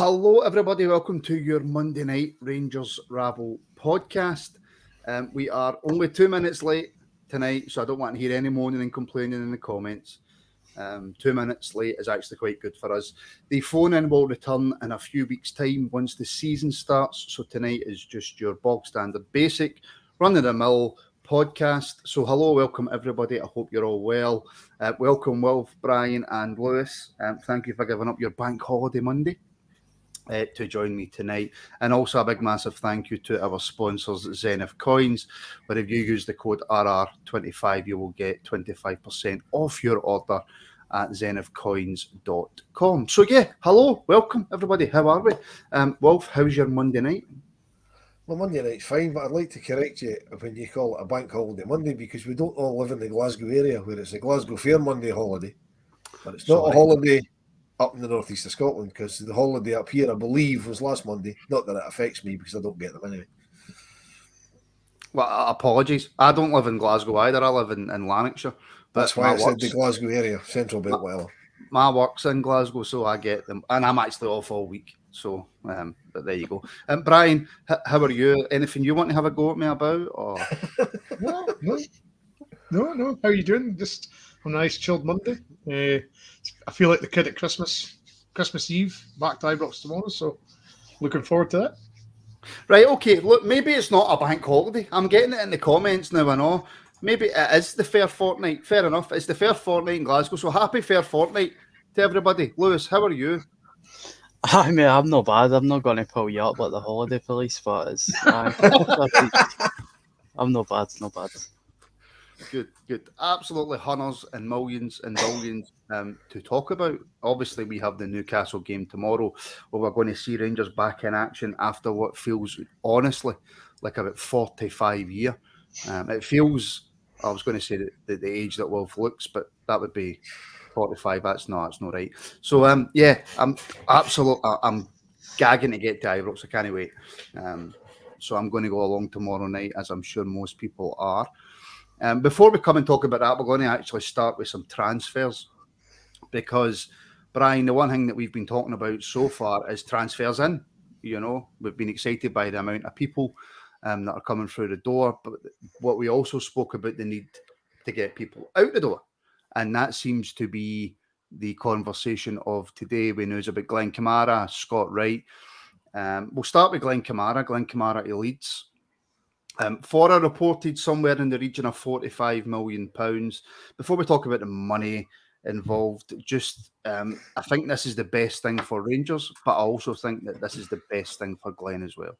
Hello, everybody. Welcome to your Monday night Rangers Rabble podcast. We are only 2 minutes late tonight, so I don't want to hear any moaning and complaining in the comments. 2 minutes late is actually quite good for us. The phone-in will return in a few weeks' time once the season starts, so tonight is just your bog standard basic, run-of-the-mill podcast. So hello, welcome everybody. I hope you're all well. Welcome, Wilf, Brian and Lewis. Thank you for giving up your bank holiday Monday to join me tonight. And also a big massive thank you to our sponsors, Zenith Coins, where if you use the code RR25, you will get 25% off your order at zenithcoins.com. So yeah, hello, welcome everybody. How are we? Wolf, how's your Monday night? Well, Monday night's fine, but I'd like to correct you when you call it a bank holiday Monday, because we don't all live in the Glasgow area where it's a Glasgow Fair Monday holiday. But it's not a holiday up in the northeast of Scotland, because the holiday up here, I believe, was last Monday. Not that it affects me because I don't get them anyway. Well, apologies. I don't live in Glasgow either. I live in Lanarkshire. That's why I said the Glasgow area, Central Belt, whatever. My work's in Glasgow, so I get them. And I'm actually off all week. So, but there you go. Brian, how are you? Anything you want to have a go at me about? Or No. How are you doing? Just a nice chilled Monday. I feel like the kid at Christmas Eve, back to Ibrox tomorrow. So, looking forward to that. Right, okay. Look, maybe it's not a bank holiday. I'm getting it in the comments now. I know. Maybe it is the fair fortnight. Fair enough. It's the fair fortnight in Glasgow. So happy fair fortnight to everybody. Lewis, how are you? I mean, I'm not bad. I'm not going to pull you up like the holiday police, but it's, I'm not bad. Not bad. Good. Absolutely hunters and millions and billions to talk about. Obviously, we have the Newcastle game tomorrow, where we're going to see Rangers back in action after what feels, honestly, like about 45 years. It feels, I was going to say the age that Wolf looks, but that would be 45. That's not right. So, I'm gagging to get to Ibrox. I can't wait. So I'm going to go along tomorrow night, as I'm sure most people are. Before we come and talk about that, we're going to actually start with some transfers, because, Brian, the one thing that we've been talking about so far is transfers in. You know, we've been excited by the amount of people that are coming through the door, but what we also spoke about, the need to get people out the door, and that seems to be the conversation of today. We news about Glen Kamara, Scott Wright. We'll start with Glen Kamara to Leeds. For a reported somewhere in the region of £45 million. Before we talk about the money involved, just I think this is the best thing for Rangers, but I also think that this is the best thing for Glen as well.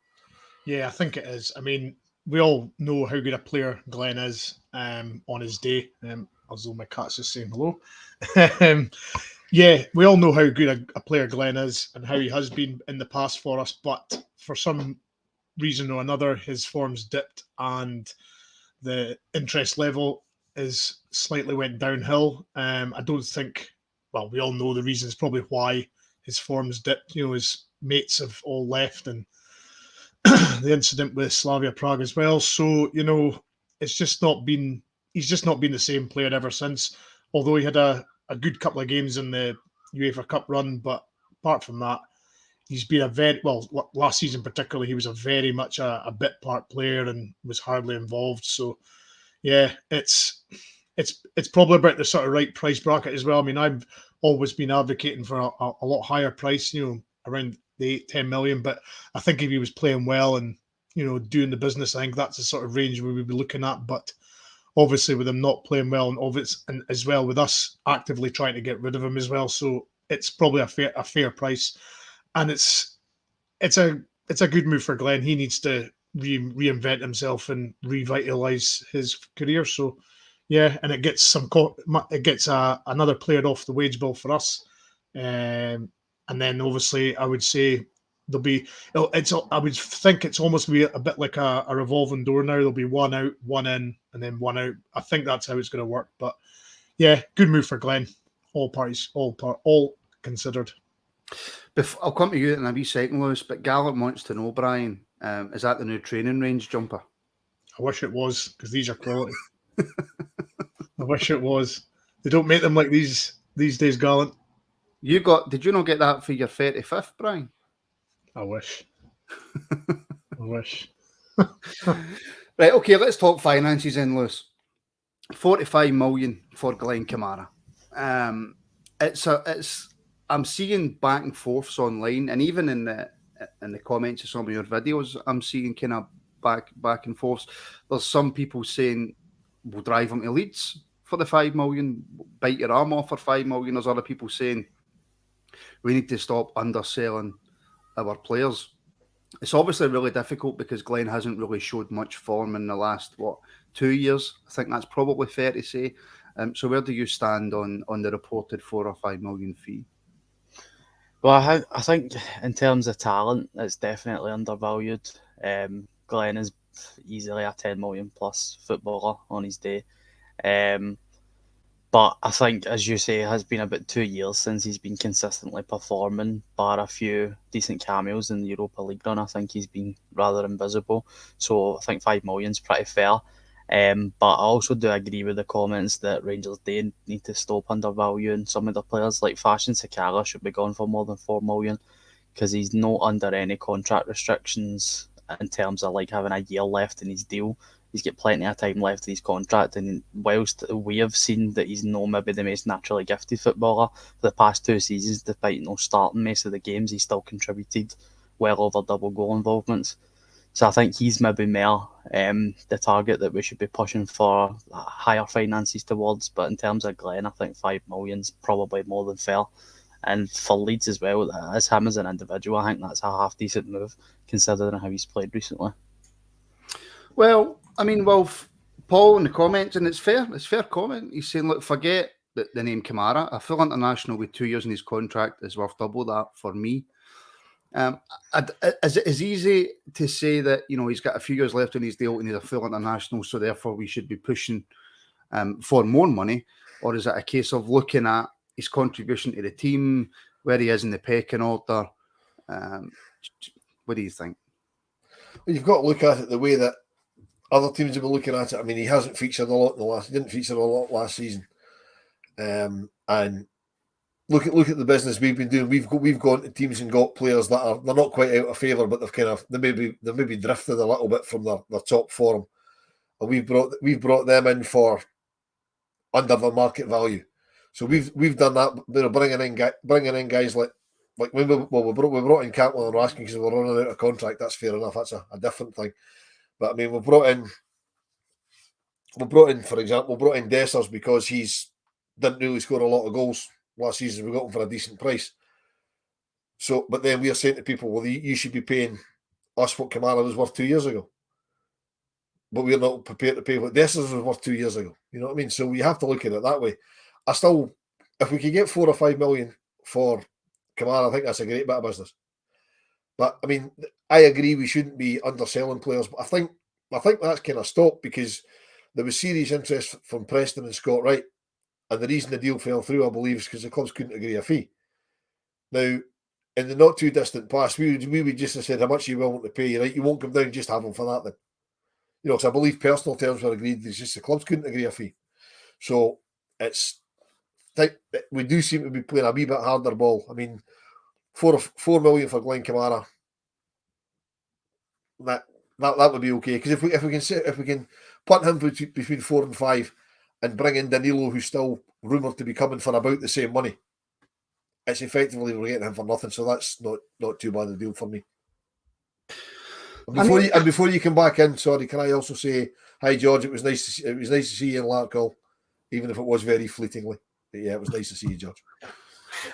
Yeah, I think it is. I mean, we all know how good a player Glen is on his day. Although my cat's just saying hello. Yeah, we all know how good a player Glen is and how he has been in the past for us, but for some reason or another, his form's dipped and the interest level is slightly went downhill. I don't think, well, we all know the reasons probably why his form's dipped. You know, his mates have all left, and the incident with Slavia Prague as well. So, you know, he's just not been the same player ever since, although he had a good couple of games in the UEFA Cup run. But apart from that, he's been last season particularly, he was a very much a bit part player and was hardly involved. So, yeah, it's probably about the sort of right price bracket as well. I mean, I've always been advocating for a lot higher price, you know, around the 8-10 million. But I think if he was playing well and, you know, doing the business, I think that's the sort of range we would be looking at. But obviously, with him not playing well, and as well with us actively trying to get rid of him as well, so it's probably a fair price. And it's a good move for Glen. He needs to reinvent himself and revitalise his career. So, yeah, and it gets another player off the wage bill for us. And then obviously, I would say there'll be. I would think it's almost be a bit like a revolving door now. There'll be one out, one in, and then one out. I think that's how it's going to work. But yeah, good move for Glen. All parties, all considered. I'll come to you in a wee second, Lewis, but Gallup wants to know, Brian, is that the new training range jumper? I wish it was, because these are quality. I wish it was. They don't make them like these days, Gallant. Did you not get that for your 35th, Brian? I wish. I wish. Right, okay, let's talk finances then, Lewis. 45 million for Glen Kamara. I'm seeing back and forths online, and even in the comments of some of your videos, I'm seeing kind of back and forths. There's some people saying we'll drive him to Leeds for the 5 million, bite your arm off for 5 million. There's other people saying we need to stop underselling our players. It's obviously really difficult because Glenn hasn't really showed much form in the last 2 years. I think that's probably fair to say. So where do you stand on the reported 4 or 5 million fee? Well, I think in terms of talent, it's definitely undervalued. Glenn is easily a 10 million plus footballer on his day. But I think, as you say, it has been about 2 years since he's been consistently performing, bar a few decent cameos in the Europa League run. I think he's been rather invisible. So I think 5 million is pretty fair. But I also do agree with the comments that Rangers do need to stop undervaluing some of the players. Like Fashion Sakala should be gone for more than 4 million because he's not under any contract restrictions in terms of like having a year left in his deal. He's got plenty of time left in his contract, and whilst we have seen that he's not maybe the most naturally gifted footballer for the past 2 seasons, despite not starting most of the games, he's still contributed well over double goal involvements. So I think he's maybe more the target that we should be pushing for higher finances towards. But in terms of Glenn, I think 5 million is probably more than fair. And for Leeds as well, as him as an individual, I think that's a half decent move considering how he's played recently. Well, I mean, Paul in the comments, and it's fair comment. He's saying, look, forget the name Kamara. A full international with 2 years in his contract is worth double that for me. Is it easy to say that, you know, he's got a few years left in his deal and he's a full international, so therefore we should be pushing for more money? Or is it a case of looking at his contribution to the team, where he is in the pecking order? What do you think? Well, you've got to look at it the way that other teams have been looking at it. I mean, he hasn't featured a lot he didn't feature a lot last season. And look at the business we've been doing. We've gone to teams and got players that they're not quite out of favour, but they've maybe drifted a little bit from their top form, and we've brought them in for under the market value. So we've done that. You know, bringing in guys like when we brought in Campbell and Raskin because we're running out of contract. That's fair enough. That's a different thing. But I mean, we brought in, for example, Dessers because he's didn't really score a lot of goals last season. We got him for a decent price. So, but then we are saying to people, well, you should be paying us what Kamara was worth 2 years ago. But we're not prepared to pay what Dessers was worth 2 years ago. You know what I mean? So we have to look at it that way. If we could get 4 or 5 million for Kamara, I think that's a great bit of business. But I mean, I agree we shouldn't be underselling players. But I think that's kind of stopped because there was serious interest from Preston and Scott Wright. And the reason the deal fell through, I believe, is because the clubs couldn't agree a fee. Now, in the not too distant past, we would just have said how much you willing to pay. Right, you won't come down, just have them for that then. You know, so I believe personal terms were agreed. It's just the clubs couldn't agree a fee. So we do seem to be playing a wee bit harder ball. I mean, 4 million for Glen Kamara. That would be okay, because if we can punt him between 4 and 5 and bring in Danilo, who's still rumoured to be coming for about the same money, it's effectively we're getting him for nothing. So that's not too bad a deal for me. And before you come back in, sorry, can I also say hi, George? It was nice to see you in Larkhall, even if it was very fleetingly. But yeah, it was nice to see you, George.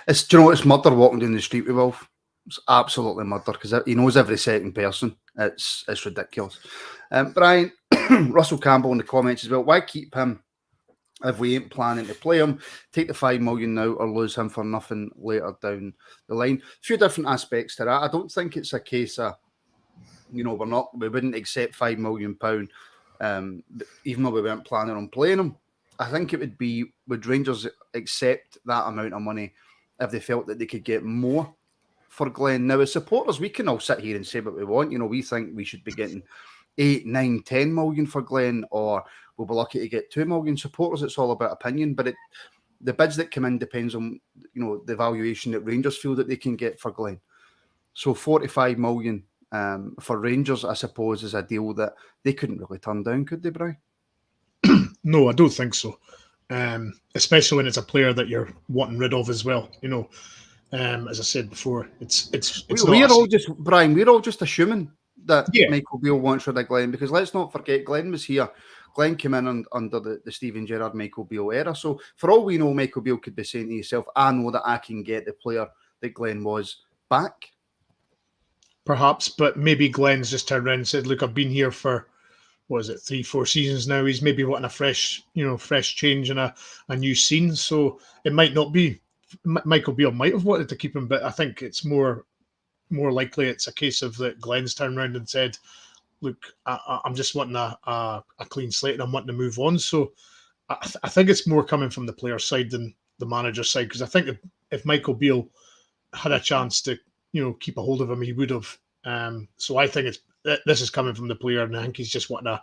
Do you know, it's murder walking down the street with Wolf. It's absolutely murder because he knows every second person. It's ridiculous. Brian, Russell Campbell in the comments as well. Why keep him if we ain't planning to play him? Take the 5 million now or lose him for nothing later down the line. A few different aspects to that. I don't think it's a case of, you know, we wouldn't accept £5 million, even though we weren't planning on playing him. I think it would Rangers accept that amount of money if they felt that they could get more for Glenn? Now, as supporters, we can all sit here and say what we want. You know, we think we should be getting 8, 9, 10 million for Glenn, or we'll be lucky to get 2 million. Supporters, it's all about opinion, but the bids that come in depends on, you know, the valuation that Rangers feel that they can get for Glenn. So 45 million for Rangers, I suppose, is a deal that they couldn't really turn down, could they, Brian? No, I don't think so. Especially when it's a player that you're wanting rid of as well. As I said before, it's we're all just, Brian, we're all just assuming that Yeah. Michael Beale wants rid of Glenn, because let's not forget, Glenn was here. Glenn came in under the Steven Gerrard, Michael Beale era. So for all we know, Michael Beale could be saying to himself, I know that I can get the player that Glenn was back. Perhaps, but maybe Glenn's just turned around and said, look, I've been here for, 3-4 seasons now. He's maybe wanting a fresh change and a new scene. So it might not be. Michael Beale might have wanted to keep him, but I think it's more likely it's a case of that Glenn's turned around and said, look, I'm just wanting a clean slate and I'm wanting to move on. So I think it's more coming from the player side than the manager side, because I think if Michael Beale had a chance to keep a hold of him, he would have. So I think this is coming from the player, and I think he's just wanting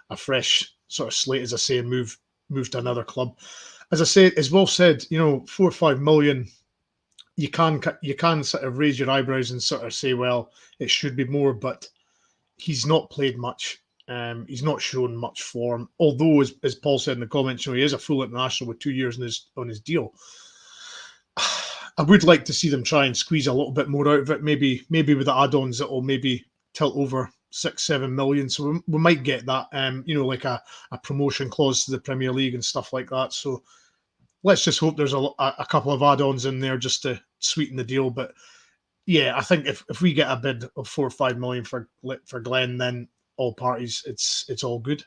a fresh sort of slate, as I say, and move to another club. As I say, as Wolf said, 4 or 5 million, you can sort of raise your eyebrows and sort of say, well, it should be more, but he's not played much. He's not shown much form. Although, as Paul said in the comments, he is a full international with 2 years on his deal. I would like to see them try and squeeze a little bit more out of it. Maybe with the add-ons that will maybe tilt over 6-7 million. So we might get that, like a promotion clause to the Premier League and stuff like that. So let's just hope there's a couple of add-ons in there just to sweeten the deal. But yeah, I think if we get a bid of 4 or 5 million for Glenn, then all parties, it's all good.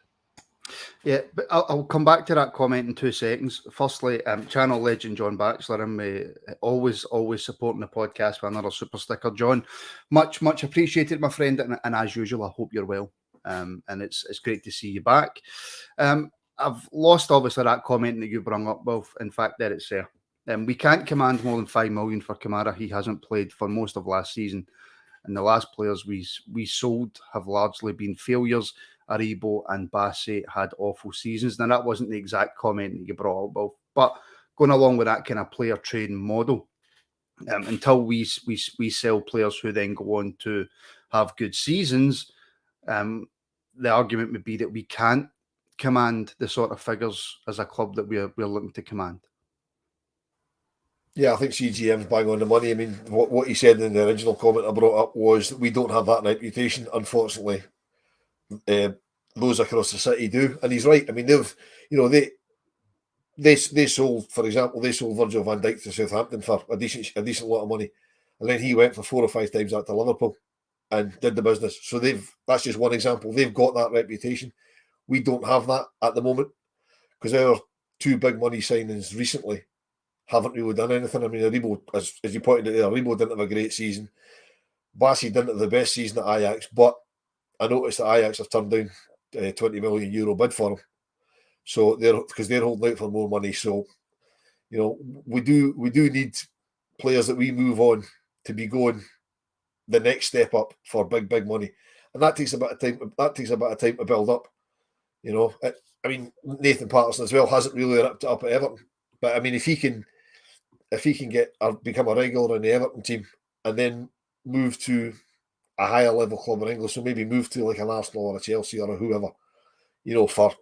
Yeah, but I'll come back to that comment in 2 seconds. Firstly, channel legend John Batchelor, always supporting the podcast with another super sticker. John, much appreciated, my friend, and as usual, I hope you're well. And it's great to see you back. I've lost obviously that comment that you brought up, Wolf. In fact, there it's there. We can't command more than 5 million for Kamara. He hasn't played for most of last season, and the last players we sold have largely been failures. Aribo and Bassett had awful seasons. Now, that wasn't the exact comment that you brought up, Wolf, but going along with that kind of player trading model, until we sell players who then go on to have good seasons, the argument would be that we can't command the sort of figures as a club that we're looking to command. Yeah, I think CGM's bang on the money. I mean, what he said in the original comment I brought up was that we don't have that reputation, unfortunately. Those across the city do, and he's right. I mean, they sold, for example, Virgil van Dijk to Southampton for a decent lot of money, and then he went for 4 or 5 times that to Liverpool and did the business. So that's just one example. They've got that reputation. We don't have that at the moment, because our 2 big money signings recently haven't really done anything. I mean, Aribo, as you pointed out there, Aribo didn't have a great season. Bassey didn't have the best season at Ajax, but I noticed that Ajax have turned down €20 million bid for him. So they're holding out for more money. So, we do need players that we move on to be going the next step up for big money, and that takes a bit of time. That takes a bit of time to build up. I mean, Nathan Patterson as well hasn't really ripped it up at Everton, but I mean, if he can get or become a regular in the Everton team and then move to a higher level club in England, so maybe move to like an Arsenal or a Chelsea or a whoever, for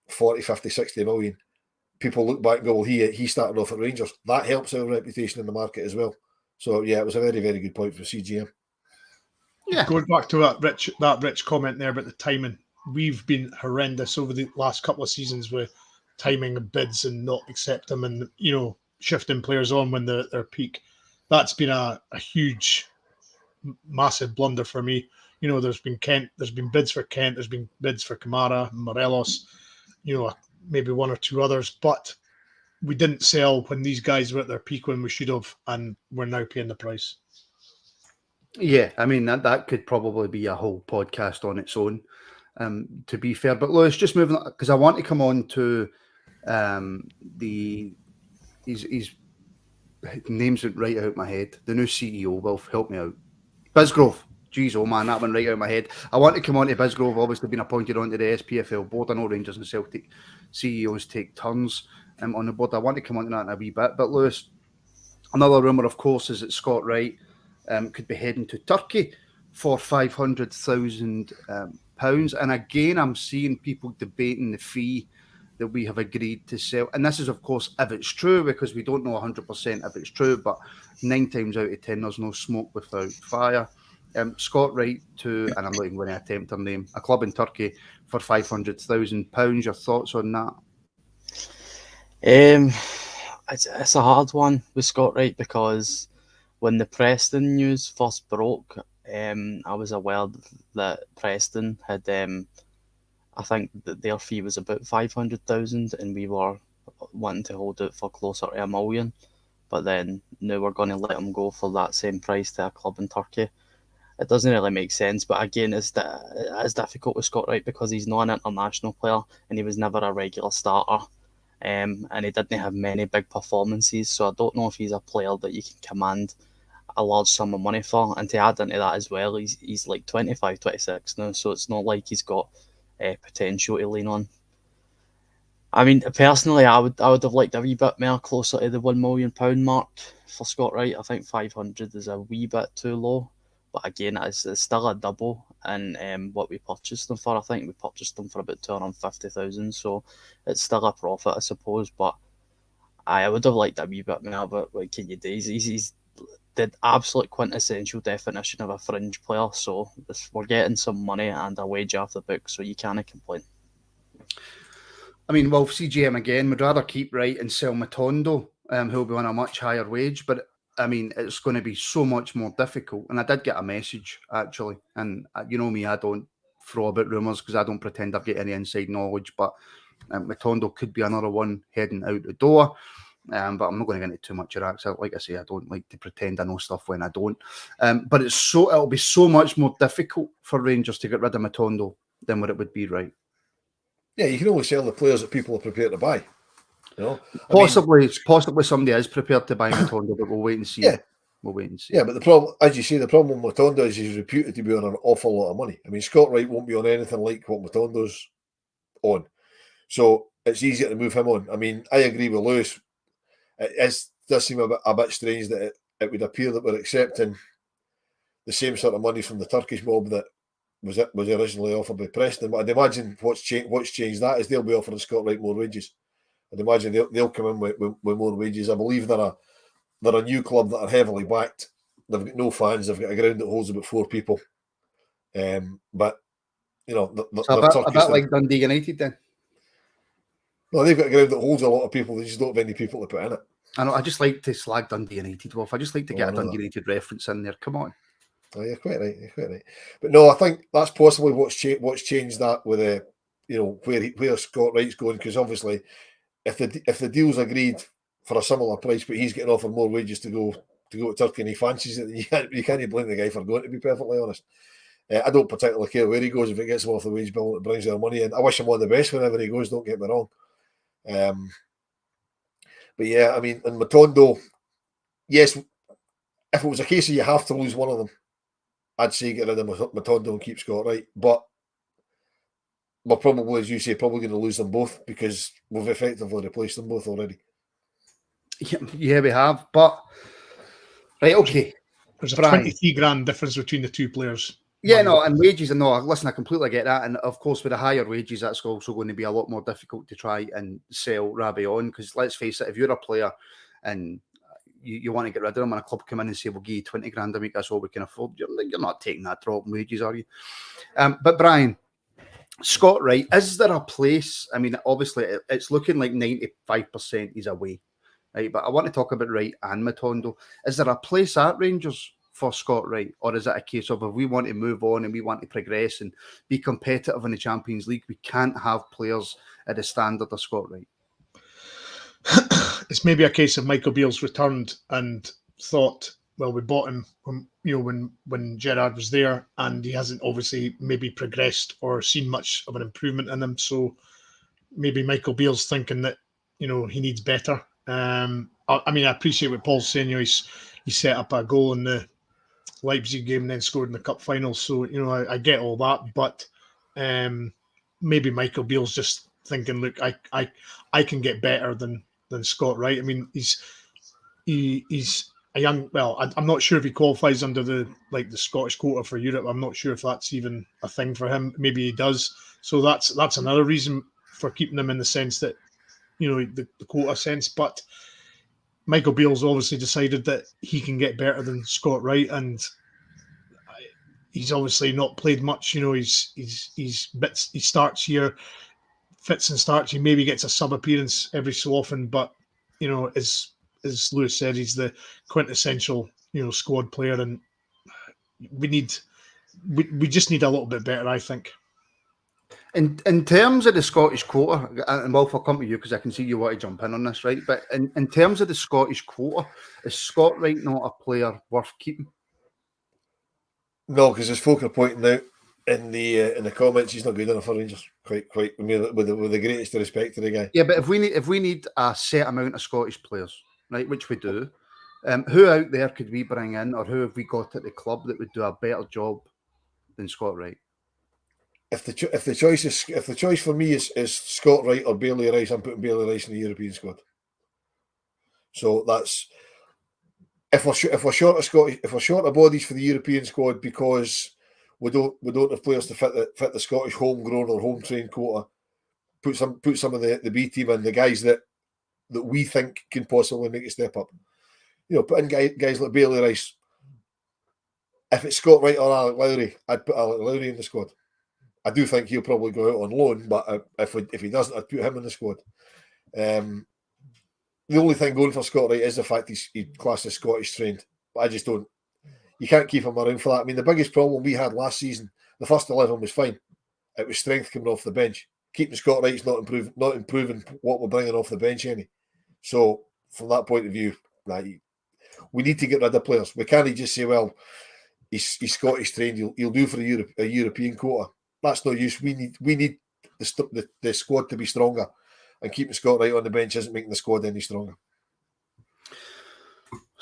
40, 50, 60 million, people look back and go, well, he started off at Rangers. That helps our reputation in the market as well. So yeah, it was a very, very good point for CGM. Yeah. Going back to that rich comment there about the timing, we've been horrendous over the last couple of seasons with timing of bids and not accept them, and shifting players on when they're at their peak. That's been a huge, massive blunder for me. There's been bids for Kent, there's been bids for Kamara, Morelos, maybe 1 or 2 others, but we didn't sell when these guys were at their peak when we should have, and we're now paying the price. Yeah, I mean, that could probably be a whole podcast on its own, to be fair. But Lewis, just moving on, because I want to come on to his name's right out my head. The new CEO, Wolf, help me out. Bisgrove. Jeez, oh man, that went right out of my head. I want to come on to Bisgrove, obviously been appointed onto the SPFL board. I know Rangers and Celtic CEOs take turns on the board. I want to come on to that in a wee bit. But Lewis, another rumour, of course, is that Scott Wright could be heading to Turkey for £500,000. And again, I'm seeing people debating the fee that we have agreed to sell. And this is, of course, if it's true, because we don't know 100% if it's true, but 9 times out of 10, there's no smoke without fire. Scott Wright to, and I'm not even going to attempt her name, a club in Turkey for £500,000. Your thoughts on that? It's a hard one with Scott Wright, because when the Preston news first broke, I was aware that Preston had, I think that their fee was about 500,000, and we were wanting to hold it for closer to £1 million. But then now we're going to let him go for that same price to a club in Turkey. It doesn't really make sense. But again, it's difficult with Scott Wright because he's not an international player and he was never a regular starter. And he didn't have many big performances. So I don't know if he's a player that you can command a large sum of money for. And to add into that as well, he's like 25, 26 now. So it's not like he's got potential to lean on. I mean, personally, I would have liked a wee bit more closer to the £1 million mark for Scott Wright. I think 500 is a wee bit too low. But again, it's still a double in what we purchased them for. I think we purchased them for about 250,000, so it's still a profit, I suppose. But I would have liked a wee bit more. But what can you do? He's the absolute quintessential definition of a fringe player. So we're getting some money and a wage off the book, so you can't complain. I mean, well, CGM again would rather keep Wright and sell Matondo, who'll be on a much higher wage. But I mean, it's going to be so much more difficult. And I did get a message, actually. And you know me, I don't throw about rumours because I don't pretend I've got any inside knowledge. But Matondo could be another one heading out the door. But I'm not going to get into too much of that. So like I say, I don't like to pretend I know stuff when I don't. But it'll be so much more difficult for Rangers to get rid of Matondo than what it would be, right? Yeah, you can only sell the players that people are prepared to buy. You know, possibly somebody is prepared to buy Matondo, but we'll wait and see. Yeah, we'll wait and see. Yeah, but the problem, as you say, the problem with Matondo is he's reputed to be on an awful lot of money. I mean, Scott Wright won't be on anything like what Matondo's on, so it's easier to move him on. I mean, I agree with Lewis. It does seem a bit strange that it would appear that we're accepting the same sort of money from the Turkish mob that was originally offered by Preston. But I'd imagine what's changed that is they'll be offering Scott Wright more wages. I'd imagine they'll come in with more wages. I believe they're a new club that are heavily backed. They've got no fans. They've got a ground that holds about 4 people. But you know, so a bit like Dundee United then. No, they've got a ground that holds a lot of people. They just don't have any people to put in it. I know. I just like to slag Dundee United off. I just like to get a Dundee United reference in there. Come on. Oh, you're quite right. But no, I think that's possibly what's changed that with where Scott Wright's going, because obviously, if the deal's agreed for a similar price, but he's getting offered more wages to go to Turkey and he fancies it, you can't blame the guy for going. To be perfectly honest, I don't particularly care where he goes if it gets him off the wage bill and it brings their money in. I wish him all the best whenever he goes. Don't get me wrong. But yeah, I mean, and Matondo, yes, if it was a case of you have to lose one of them, I'd say get rid of Matondo and keep Scott Wright. But we're probably, as you say, probably going to lose them both because we've effectively replaced them both already. Yeah, we have. But right, okay. There's a 23 grand difference between the two players. Yeah, no, and wages, and no, listen, I completely get that. And of course, with the higher wages, that's also going to be a lot more difficult to try and sell Rabble on. Because let's face it, if you're a player and you want to get rid of them and a club come in and say, we'll give you 20 grand a week, that's all we can afford, you're not taking that drop in wages, are you? But Brian, Scott Wright, is there a place? I mean, obviously, it's looking like 95% is away, right? But I want to talk about Wright and Matondo. Is there a place at Rangers for Scott Wright, or is it a case of if we want to move on and we want to progress and be competitive in the Champions League, we can't have players at the standard of Scott Wright? It's maybe a case of Michael Beale's returned and thought, well, we bought him when Gerrard was there, and he hasn't obviously maybe progressed or seen much of an improvement in him. So maybe Michael Beale's thinking that he needs better. I mean, I appreciate what Paul's saying. He set up a goal in the Leipzig game and then scored in the cup final. So I get all that, but maybe Michael Beale's just thinking, look, I can get better than Scott Wright. I mean, he's I'm not sure if he qualifies under the Scottish quota for Europe. I'm not sure if that's even a thing for him. Maybe he does. So that's another reason for keeping him in the sense that, the quota sense. But Michael Beale's obviously decided that he can get better than Scott Wright, and he's obviously not played much. He's bits. He starts here, fits and starts. He maybe gets a sub appearance every so often, but as Lewis said, he's the quintessential squad player, and we just need a little bit better, I think. In terms of the Scottish quota, and Wolf, I'll come to you because I can see you want to jump in on this, right? But in terms of the Scottish quota, is Scott Wright not a player worth keeping? No, because as folk are pointing out in the comments, he's not good enough for Rangers. Quite with the greatest respect to the guy. Yeah, but if we need a set amount of Scottish players, right, which we do, who out there could we bring in, or who have we got at the club that would do a better job than Scott Wright? If the choice for me is Scott Wright or Bailey Rice, I'm putting Bailey Rice in the European squad. So that's if we're short of bodies for the European squad because we don't have players to fit the Scottish homegrown or home trained quota. Put some of the B team in, the guys that we think can possibly make a step up. Put in guys like Bailey Rice. If it's Scott Wright or Alec Lowry, I'd put Alec Lowry in the squad. I do think he'll probably go out on loan, but if he doesn't, I'd put him in the squad. The only thing going for Scott Wright is the fact he's classed as Scottish trained. But I just don't. You can't keep him around for that. I mean, the biggest problem we had last season, the first 11 was fine. It was strength coming off the bench. Keeping Scott Wright's not improving what we're bringing off the bench any. So from that point of view, we need to get rid of players. We can't just say, well, he's Scottish trained. He'll do for a European quota. That's no use. We need the squad to be stronger, and keeping Scott Wright on the bench isn't making the squad any stronger.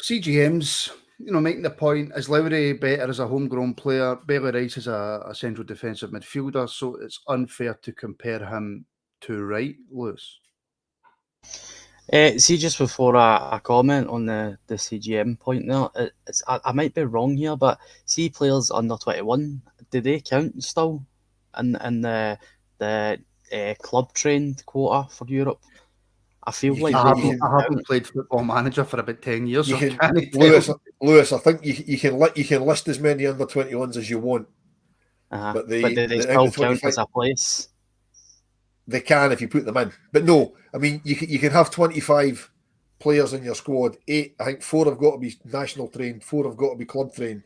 CGM's, making the point, is Lowry better as a homegrown player? Bailey Rice is a central defensive midfielder, so it's unfair to compare him to Wright, Lewis. See, just before I comment on the CGM point there, I might be wrong here, but see players under 21, do they count still in the club trained quota for Europe? I feel like I haven't played Football Manager for about 10 years. Lewis, I think you can list as many under 21s as you want. But do they still count as a place? They can if you put them in, but no. I mean, you can have 25 players in your squad. 8, I think 4 have got to be national trained, 4 have got to be club trained.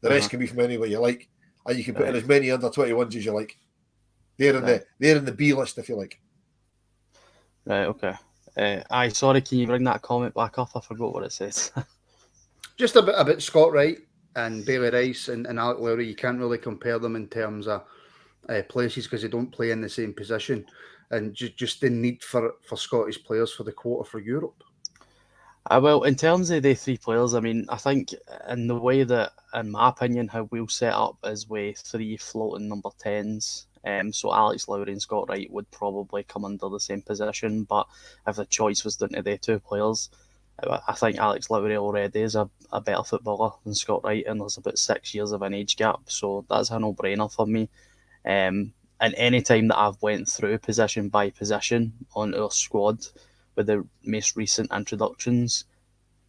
The rest can be from anywhere you like, and you can put in as many under 21s as you like. They're in the B list if you like. Right. Okay. Sorry. Can you bring that comment back up? I forgot what it says. Just a bit about Scott Wright and Bailey Rice and Alec Lowry. You can't really compare them in terms of places because they don't play in the same position, and just the need for Scottish players for the quota for Europe. Well, in terms of the 3 players, I mean, I think in the way that, in my opinion, how we'll set up is with 3 floating number 10s. So Alex Lowry and Scott Wright would probably come under the same position, but if the choice was down to the 2 players, I think Alex Lowry already is a better footballer than Scott Wright, and there's about 6 years of an age gap, so that's a no-brainer for me. And any time that I've went through position by position on our squad with the most recent introductions,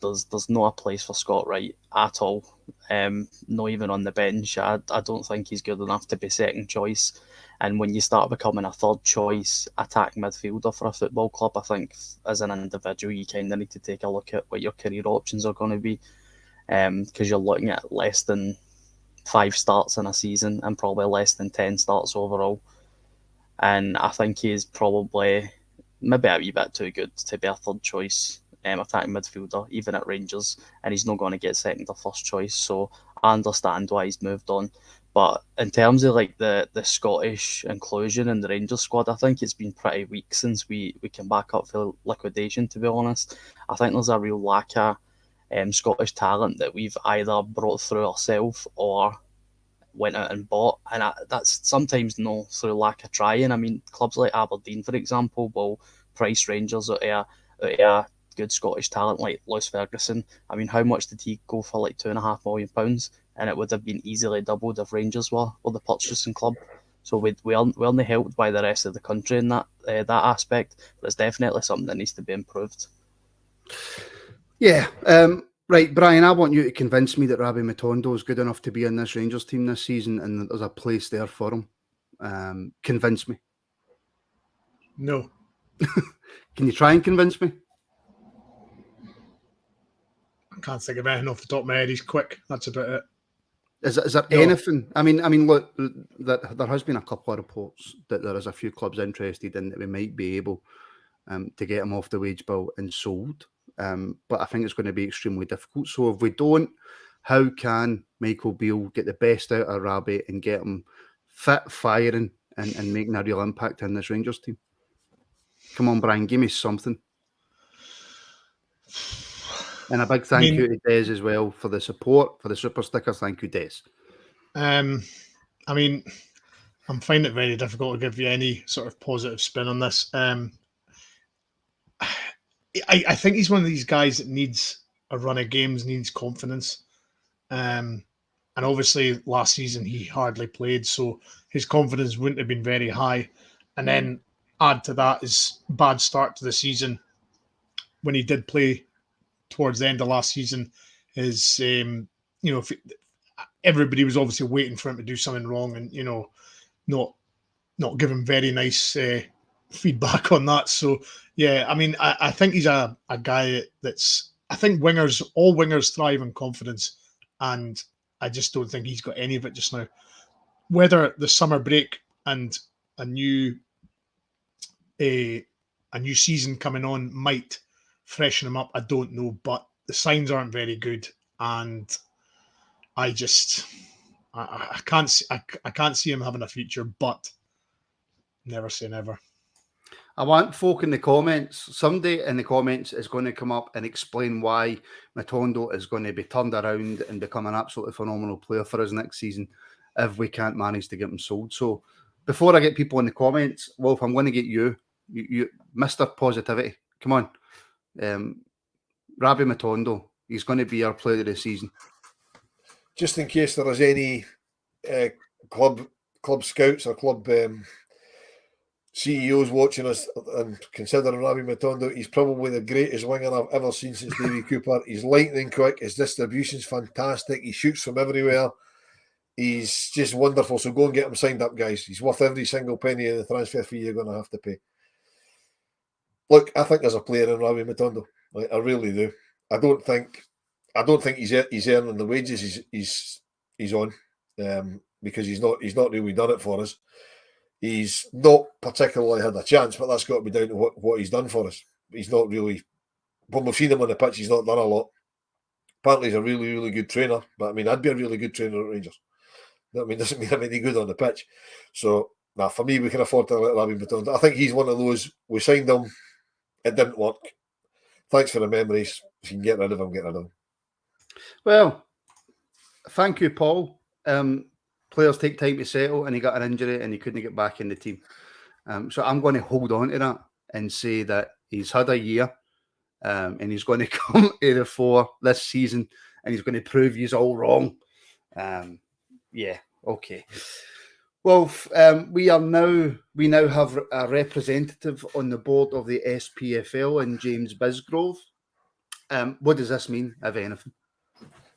there's not a place for Scott Wright at all. Not even on the bench. I don't think he's good enough to be second choice. And when you start becoming a third choice attack midfielder for a football club, I think as an individual you kind of need to take a look at what your career options are going to be, because you're looking at less than 5 starts in a season and probably less than 10 starts overall. And I think he's probably maybe a wee bit too good to be a third choice attacking midfielder, even at Rangers, and he's not going to get second or first choice. So I understand why he's moved on. But in terms of like the Scottish inclusion in the Rangers squad, I think it's been pretty weak since we came back up for liquidation, to be honest. I think there's a real lack of Scottish talent that we've either brought through ourselves or went out and bought, and that's sometimes no through lack of trying. I mean, clubs like Aberdeen, for example, will price Rangers out of a good Scottish talent like Lewis Ferguson. I mean, how much did he go for? Like £2.5 million, and it would have been easily doubled if Rangers were the purchasing club. So we aren't helped by the rest of the country in that aspect. But it's definitely something that needs to be improved. Yeah. Right, Brian, I want you to convince me that Rabbi Matondo is good enough to be in this Rangers team this season and that there's a place there for him. Convince me. No. Can you try and convince me? I can't think of anything off the top of my head. He's quick. That's about it. Is there anything? I mean, look, there has been a couple of reports that there is a few clubs interested in that we might be able to get him off the wage bill and sold. But I think it's going to be extremely difficult. So if we don't, how can Michael Beale get the best out of Rabbi and get him fit, firing, and making a real impact in this Rangers team? Come on, Brian, give me something. And a big thank you to Des as well for the support, for the super stickers. Thank you, Des. I mean, I'm finding it very difficult to give you any sort of positive spin on this. I think he's one of these guys that needs a run of games, needs confidence. And obviously last season he hardly played, so his confidence wouldn't have been very high. And then add to that his bad start to the season when he did play towards the end of last season. His, everybody was obviously waiting for him to do something wrong and, not give him very nice feedback on that. So, yeah, I mean, I think he's a guy that's, I think all wingers thrive on confidence, and I just don't think he's got any of it just now. Whether the summer break and a new season coming on might freshen him up, I don't know, but the signs aren't very good, and I can't see him having a future, but never say never. I want folk in the comments. Somebody in the comments is going to come up and explain why Matondo is going to be turned around and become an absolutely phenomenal player for us next season if we can't manage to get him sold. So before I get people in the comments, Wolf, I'm going to get you Mr. Positivity. Come on. Rabbi Matondo, he's going to be our player of the season. Just in case there is any club scouts or club CEOs watching us and considering Rabbi Matondo, he's probably the greatest winger I've ever seen since Davy Cooper. He's lightning quick. His distribution's fantastic. He shoots from everywhere. He's just wonderful. So go and get him signed up, guys. He's worth every single penny of the transfer fee you're going to have to pay. Look, I think there's a player in Rabbi Matondo. Like, I really do. I don't think he's earning the wages he's on, because he's not really done it for us. He's not particularly had a chance, but that's got to be down to what he's done for us. He's not really, when we've seen him on the pitch, he's not done a lot. Apparently he's a really, really good trainer, but I mean, I'd be a really good trainer at Rangers. Doesn't mean I'm any good on the pitch. So, for me, we can afford to let Rabbi Matondo. I think he's one of those, we signed him, it didn't work. Thanks for the memories. If you can get rid of him, get rid of him. Well, thank you, Paul. Players take time to settle, and he got an injury and he couldn't get back in the team. So I'm going to hold on to that and say that he's had a year, and he's going to come to the fore this season, and he's going to prove he's all wrong. Yeah, okay. Well, we now have a representative on the board of the SPFL in James Bisgrove. What does this mean, if anything?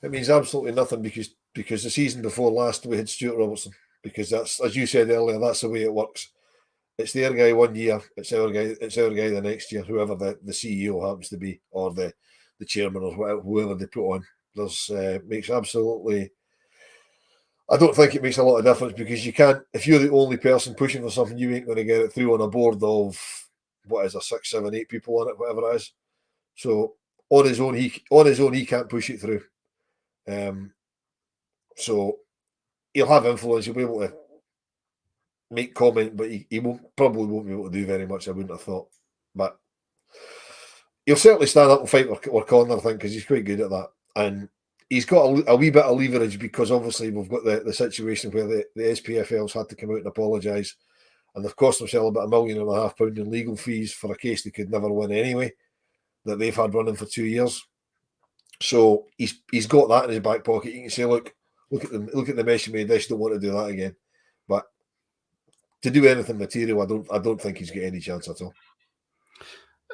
It means absolutely nothing because the season before last we had Stuart Robertson, because that's, as you said earlier, that's the way it works. It's their guy one year, it's our guy the next year, whoever the CEO happens to be, or the chairman, or whoever they put on. There's makes absolutely. I don't think it makes a lot of difference, because you can't, if you're the only person pushing for something, you ain't going to get it through on a board of, what is there, 6, 7, 8 people on it, whatever it is. So on his own he can't push it through. So he'll have influence. He'll be able to make comment, but he probably won't be able to do very much, I wouldn't have thought. But he'll certainly stand up and fight our corner, I think, because he's quite good at that. And he's got a wee bit of leverage, because obviously we've got the situation where the SPFL's had to come out and apologise, and they've cost themselves about £1.5 million in legal fees for a case they could never win anyway. that they've had running for 2 years. So he's got that in his back pocket. You can say, look at the mess you made. This, don't want to do that again. But to do anything material, I don't think he's got any chance at all.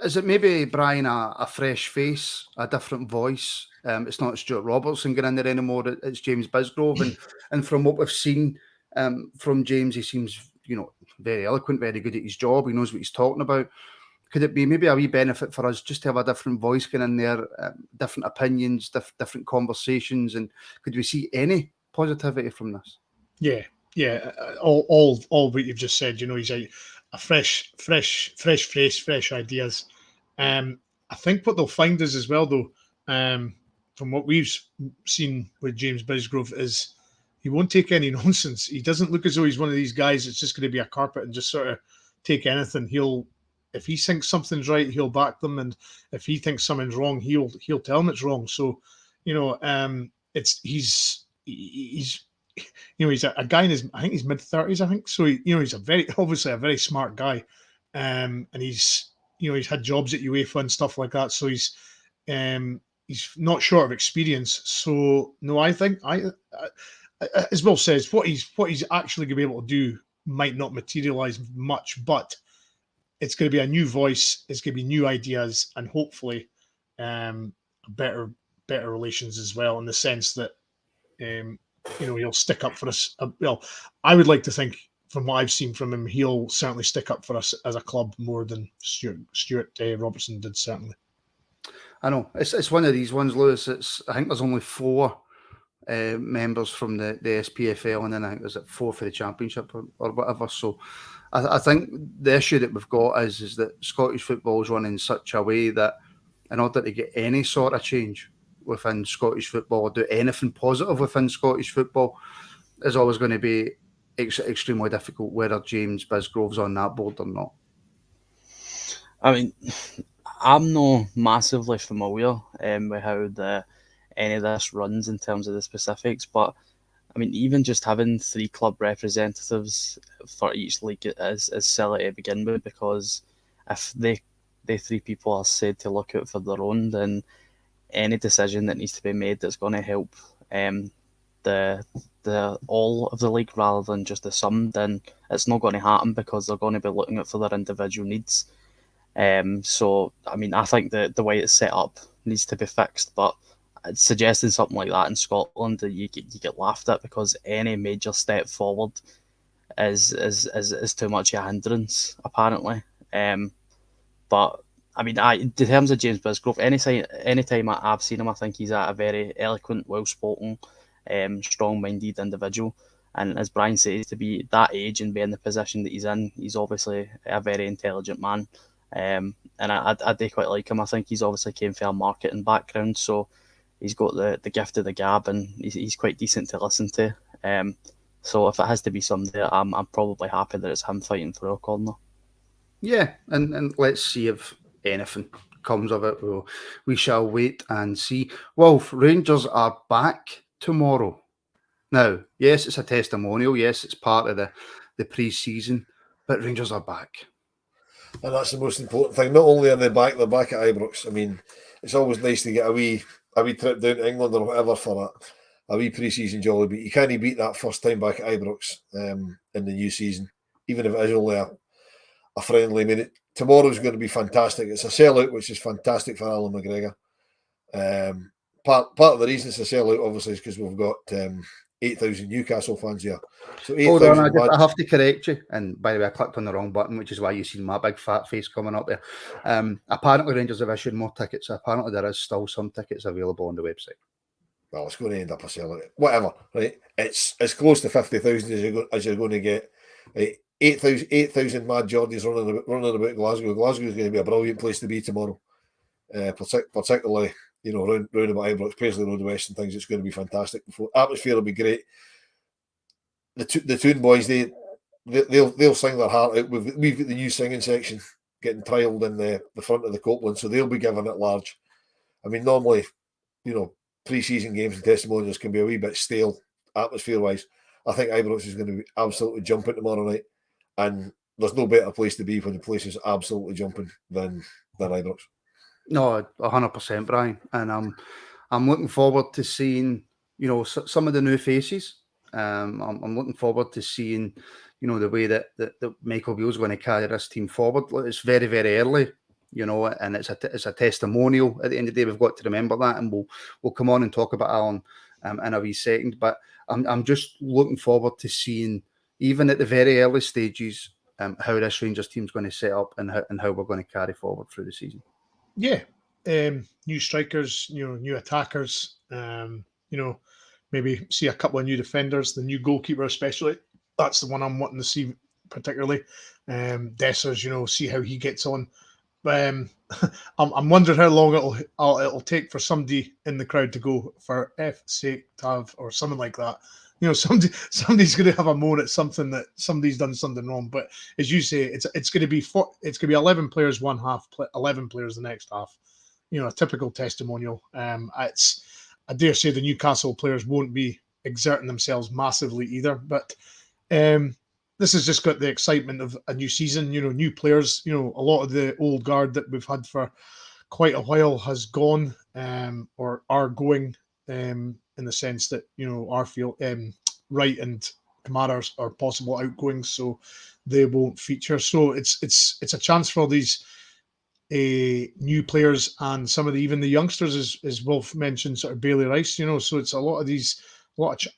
Is it maybe, Brian, a fresh face, a different voice? It's not Stuart Robertson getting in there anymore. It's James Bisgrove, and from what we've seen from James, he seems, very eloquent, very good at his job. He knows what he's talking about. Could it be maybe a wee benefit for us just to have a different voice getting in there, different opinions, different conversations, and could we see any positivity from this? Yeah. All what you've just said. He's a fresh face, fresh ideas. I think what they'll find is as well, though, from what we've seen with James Bisgrove, is he won't take any nonsense. He doesn't look as though he's one of these guys that's just going to be a carpet and just sort of take anything. If he thinks something's right, he'll back them, and if he thinks something's wrong, he'll tell them it's wrong. So, he's a guy in his, I think he's mid-30s, I think. So he's obviously a very smart guy, and he's had jobs at UEFA and stuff like that. So he's not short of experience. So no, I think as Will says, what he's actually going to be able to do might not materialize much, but it's going to be a new voice. It's going to be new ideas, and hopefully, better relations as well. In the sense that, he'll stick up for us. Well, I would like to think, from what I've seen from him, he'll certainly stick up for us as a club more than Stuart Robertson did. Certainly. I know it's one of these ones, Lewis. I think there's only 4 members from the SPFL, and then I think there's 4 for the Championship or whatever. So I think the issue that we've got is that Scottish football is run in such a way that in order to get any sort of change within Scottish football or do anything positive within Scottish football is always going to be extremely difficult, whether James Bisgrove's on that board or not. I mean, I'm not massively familiar with how any of this runs in terms of the specifics, but I mean, even just having 3 club representatives for each league is silly to begin with, because if they 3 people are said to look out for their own, then any decision that needs to be made that's going to help the all of the league rather than just the some, then it's not going to happen, because they're going to be looking out for their individual needs. So I mean, I think the way it's set up needs to be fixed, but suggesting something like that in Scotland, you get laughed at, because any major step forward is too much of a hindrance, apparently. But I mean, in terms of James Bisgrove, anytime I've seen him, I think he's a very eloquent, well-spoken, strong-minded individual. And as Brian says, to be that age and be in the position that he's in, he's obviously a very intelligent man. And I do quite like him. I think he's obviously came from a marketing background, so he's got the gift of the gab, and he's quite decent to listen to. So if it has to be somebody, I'm probably happy that it's him fighting for our corner. Yeah, and let's see if anything comes of it. We shall wait and see. Wolf, Rangers are back tomorrow. Now, yes, it's a testimonial. Yes, it's part of the pre-season, but Rangers are back. And that's the most important thing. Not only are they back, they're back at Ibrox. I mean, it's always nice to get a wee trip down to England or whatever for a wee pre-season jolly, but you can't beat that first time back at Ibrox in the new season, even if it is only a friendly. I mean, tomorrow's going to be fantastic. It's a sellout, which is fantastic for Alan McGregor. Part of the reason it's a sellout, obviously, is because we've got 8,000 Newcastle fans here. So 8, hold on, I have to correct you. And by the way, I clicked on the wrong button, which is why you've seen my big fat face coming up there. Apparently, Rangers have issued more tickets. Apparently, there is still some tickets available on the website. Well, it's going to end up a sellout. Whatever, right? It's as close to 50,000 as you're going to get. Right? 8,000 mad Geordies running about Glasgow. Glasgow is going to be a brilliant place to be tomorrow, particularly round about Ibrox, Paisley Road West and things. It's going to be fantastic. Atmosphere will be great. The Toon boys, they'll sing their heart out. We've got the new singing section getting trialled in the front of the Copeland, so they'll be giving it large. I mean, normally, pre-season games and testimonials can be a wee bit stale atmosphere-wise. I think Ibrox is going to be absolutely jumping tomorrow night, and there's no better place to be when the place is absolutely jumping than Ibrox. No, 100%, Brian, and I'm looking forward to seeing some of the new faces. I'm looking forward to seeing the way that Michael Beale's going to carry this team forward. It's very, very early, and it's a testimonial. At the end of the day, we've got to remember that, and we'll come on and talk about Alan in a wee second. But I'm just looking forward to seeing, even at the very early stages, how this Rangers team's going to set up and how we're going to carry forward through the season. Yeah, new strikers, new attackers. Maybe see a couple of new defenders. The new goalkeeper, especially. That's the one I'm wanting to see particularly. Dessers, see how he gets on. I'm wondering how long it'll take for somebody in the crowd to go, for F's sake, Tav, or something like that. Somebody's going to have a moan at something that somebody's done something wrong. But as you say, it's going to be 11 players one half, 11 players the next half. A typical testimonial. I dare say the Newcastle players won't be exerting themselves massively either. But this has just got the excitement of a new season. New players. A lot of the old guard that we've had for quite a while has gone, or are going. In the sense that Wright and Kamara are possible outgoings, so they won't feature. So it's a chance for these new players and some of even the youngsters, as Wolf mentioned, sort of Bailey Rice. So it's a lot of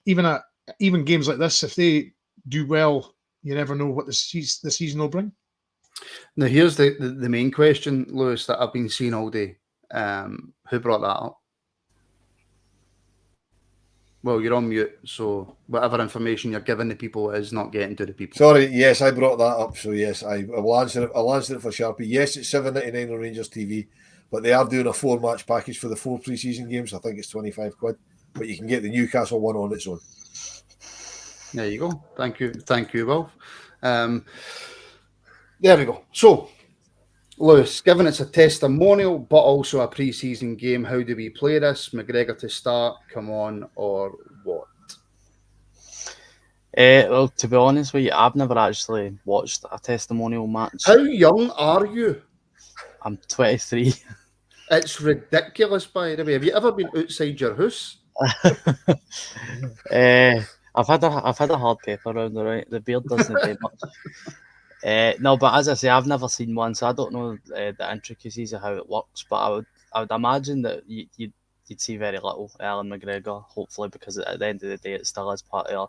even games like this. If they do well, you never know what the season will bring. Now here's the main question, Lewis, that I've been seeing all day. Who brought that up? Well, you're on mute, so whatever information you're giving the people is not getting to the people. Sorry, yes, I brought that up. So yes, I will answer it. I'll answer it for Sharpie. Yes, it's $7.99 on Rangers TV, but they are doing a 4-match package for the 4 pre-season games. I think it's £25, but you can get the Newcastle one on its own. There you go. Thank you, Wolf. There we go. So, Lewis, given it's a testimonial, but also a pre-season game, how do we play this? McGregor to start, come on, or what? Well, to be honest with you, I've never actually watched a testimonial match. How young are you? I'm 23. It's ridiculous, by the way. Have you ever been outside your house? I've had a hard paper round, right? The beard doesn't do much. No, but as I say, I've never seen one, so I don't know the intricacies of how it works. But I would imagine that you'd see very little Alan McGregor, hopefully, because at the end of the day, it still is part of our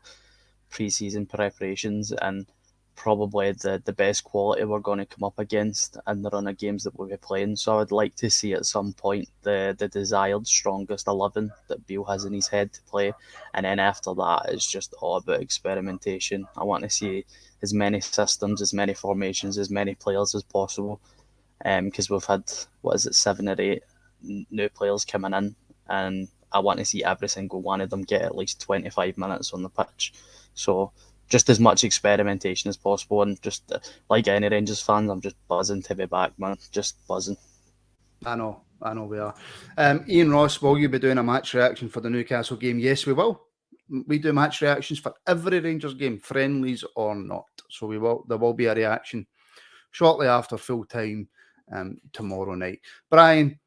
pre-season preparations and probably the best quality we're going to come up against in the run of games that we'll be playing. So I would like to see at some point the desired strongest 11 that Beale has in his head to play, and then after that it's just all about experimentation. I want to see as many systems, as many formations, as many players as possible, because we've had 7 or 8 new players coming in, and I want to see every single one of them get at least 25 minutes on the pitch. So just as much experimentation as possible, and just like any Rangers fans, I'm just buzzing to be back, man. Just buzzing. I know we are. Ian Ross, will you be doing a match reaction for the Newcastle game? Yes, we will. We do match reactions for every Rangers game, friendlies or not. So there will be a reaction shortly after full time tomorrow night. Brian,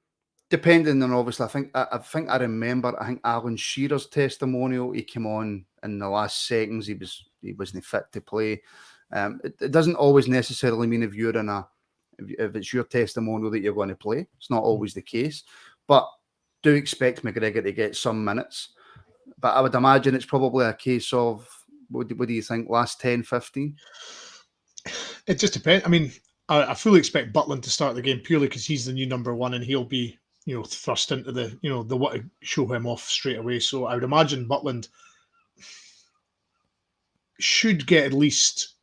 depending on, obviously, I think I remember Alan Shearer's testimonial. He came on in the last seconds. He wasn't fit to play. It doesn't always necessarily mean if it's your testimonial that you're going to play. It's not always the case, but do expect McGregor to get some minutes. But I would imagine it's probably a case of, what do you think, last 10, 15? It just depends. I mean, I fully expect Butland to start the game purely because he's the new number one and he'll be, thrust into the, they want to show him off straight away. So I would imagine Butland should get at least,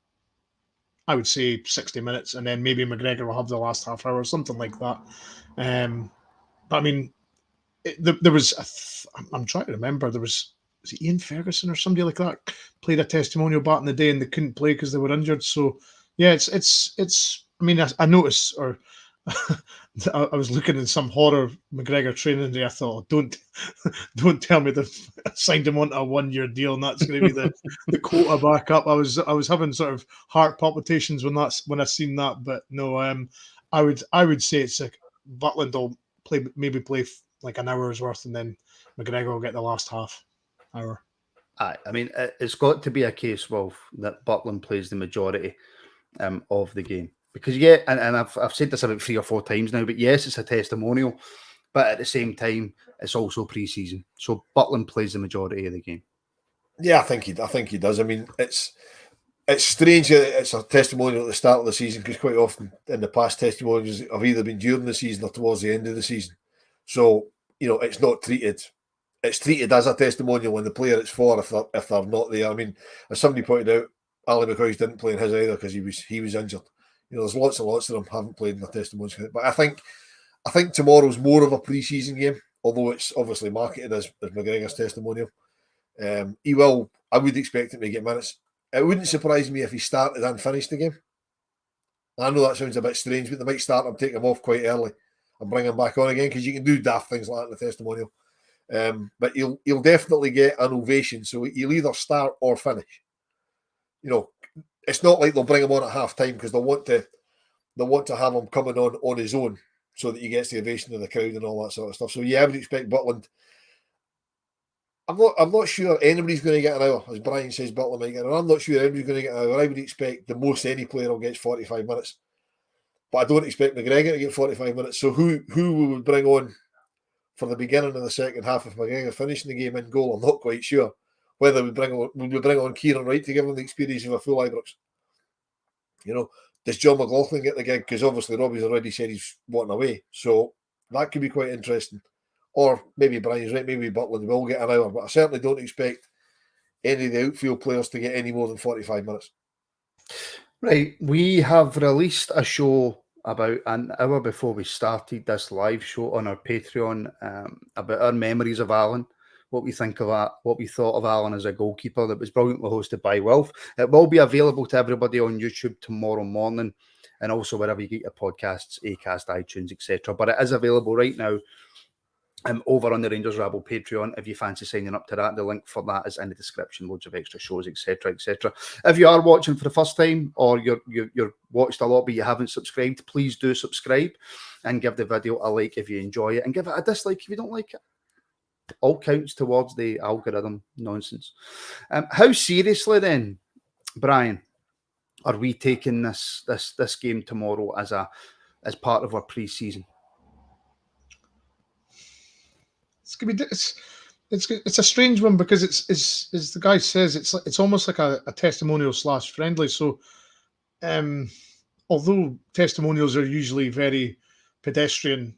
I would say, 60 minutes, and then maybe McGregor will have the last half hour or something like that. But I mean, there was, I'm trying to remember, was it Ian Ferguson or somebody like that played a testimonial back in the day and they couldn't play because they were injured. So yeah, it's. I mean, I noticed, or I was looking in some horror McGregor training day. I thought, don't tell me they've signed him onto a 1-year deal and that's going to be the quota back up. I was having sort of heart palpitations when I seen that, but no, I would say it's Butland will maybe play like an hour's worth, and then McGregor will get the last half hour. I mean, it's got to be a case, Wolf, that Butland plays the majority of the game. Because, and I've said this about 3 or 4 times now, but yes, it's a testimonial, but at the same time, it's also pre-season. So Butland plays the majority of the game. Yeah, I think he does. I mean, it's strange that it's a testimonial at the start of the season, because quite often in the past, testimonials have either been during the season or towards the end of the season. So, it's not treated. It's treated as a testimonial when the player it's for, if they're not there. I mean, as somebody pointed out, Ali McCoy didn't play in his either because he was injured. There's lots and lots of them haven't played in the testimonial. But I think tomorrow's more of a pre-season game, although it's obviously marketed as McGregor's testimonial. I would expect him to get minutes. It wouldn't surprise me if he started and finished the game. I know that sounds a bit strange, but they might start him, take him off quite early and bring him back on again, because you can do daft things like that in the testimonial. But he'll definitely get an ovation, so he'll either start or finish. It's not like they'll bring him on at half time, because they'll want to have him coming on his own, so that he gets the ovation of the crowd and all that sort of stuff. So yeah, I would expect Butland. I'm not sure anybody's going to get an hour, as Brian says. Butland might get an hour. I'm not sure anybody's going to get an hour. I would expect the most any player will get 45 minutes, but I don't expect McGregor to get 45 minutes. So who we would bring on for the beginning of the second half if McGregor finishing the game in goal, I'm not quite sure. Whether we bring on Kieran Wright to give him the experience of a full Ibrox. Does John McLaughlin get the gig? Because obviously Robbie's already said he's wanting away, so that could be quite interesting. Or maybe Brian's right, maybe Butland will get an hour, but I certainly don't expect any of the outfield players to get any more than 45 minutes. Right, we have released a show about an hour before we started this live show on our Patreon about our memories of Alan, what we think of that, what we thought of Alan as a goalkeeper. That was brilliantly hosted by Wilf. It will be available to everybody on YouTube tomorrow morning, and also wherever you get your podcasts, Acast, iTunes, etc. But it is available right now over on the Rangers Rabble Patreon. If you fancy signing up to that, the link for that is in the description. Loads of extra shows, etc., etc. If you are watching for the first time, or you're watched a lot but you haven't subscribed, please do subscribe and give the video a like if you enjoy it, and give it a dislike if you don't like it. All counts towards the algorithm nonsense. How seriously then, Brian, are we taking this game tomorrow as part of our pre-season? It's a strange one, because it's as the guy says, it's almost like a testimonial / friendly. So, although testimonials are usually very pedestrian,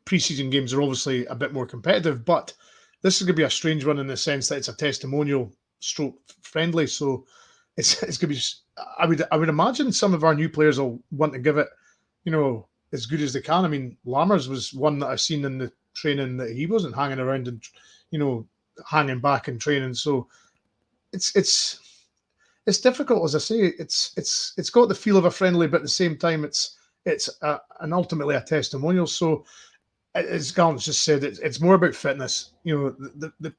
pre-season games are obviously a bit more competitive, but this is going to be a strange one in the sense that it's a testimonial / friendly. So it's going to be. I would imagine some of our new players will want to give it, as good as they can. I mean, Lammers was one that I've seen in the training that he wasn't hanging around and, hanging back in training. So it's difficult, as I say. It's got the feel of a friendly, but at the same time, it's and ultimately a testimonial. So, as Gallant's just said, it's more about fitness. The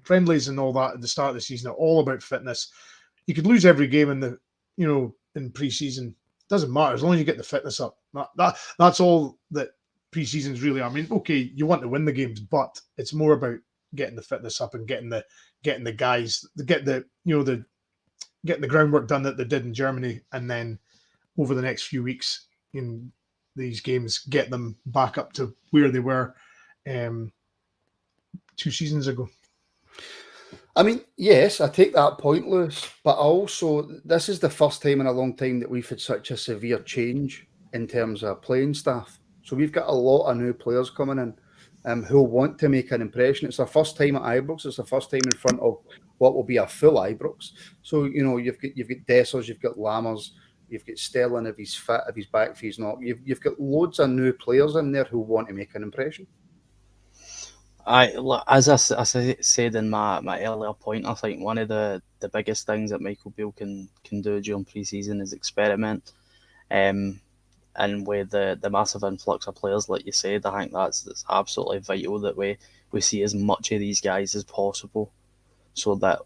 friendlies and all that at the start of the season are all about fitness. You could lose every game in pre-season. Doesn't matter as long as you get the fitness up. That's all that pre-seasons really are. I mean, okay, you want to win the games, but it's more about getting the fitness up and getting the guys, getting the groundwork done that they did in Germany, and then over the next few weeks in these games, get them back up to where they were 2 seasons ago. I mean, yes, I take that point, Lewis, but also this is the first time in a long time that we've had such a severe change in terms of playing staff. So we've got a lot of new players coming in who want to make an impression. It's their first time at Ibrox. It's their first time in front of what will be a full Ibrox. So, you've got Dessers, you've got Lammers, you've got Sterling if he's fit, if he's back, if he's not. You've got loads of new players in there who want to make an impression. As I said in my earlier point, I think one of the biggest things that Michael Beale can do during pre-season is experiment. And with the massive influx of players, like you said, I think that's absolutely vital that we see as much of these guys as possible, so that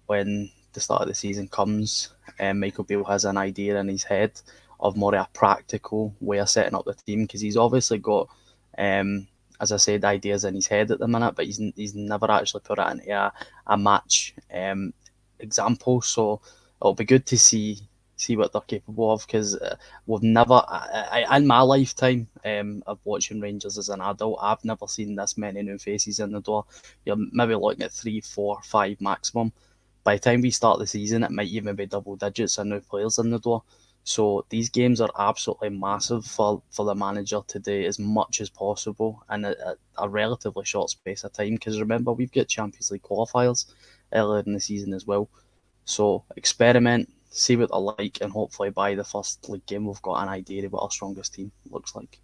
when the start of the season comes, Michael Beale has an idea in his head of more of a practical way of setting up the team, because he's obviously got, as I said, ideas in his head at the minute, but he's never actually put it into a match example. So it'll be good to see what they're capable of, because we've never, in my lifetime of watching Rangers as an adult, I've never seen this many new faces in the door. You're maybe looking at 3, 4, 5 maximum. By the time we start the season, it might even be double digits of new players in the door. So these games are absolutely massive for the manager to do as much as possible in a relatively short space of time, because remember, we've got Champions League qualifiers earlier in the season as well. So experiment, see what they're like, and hopefully by the first league game we've got an idea of what our strongest team looks like.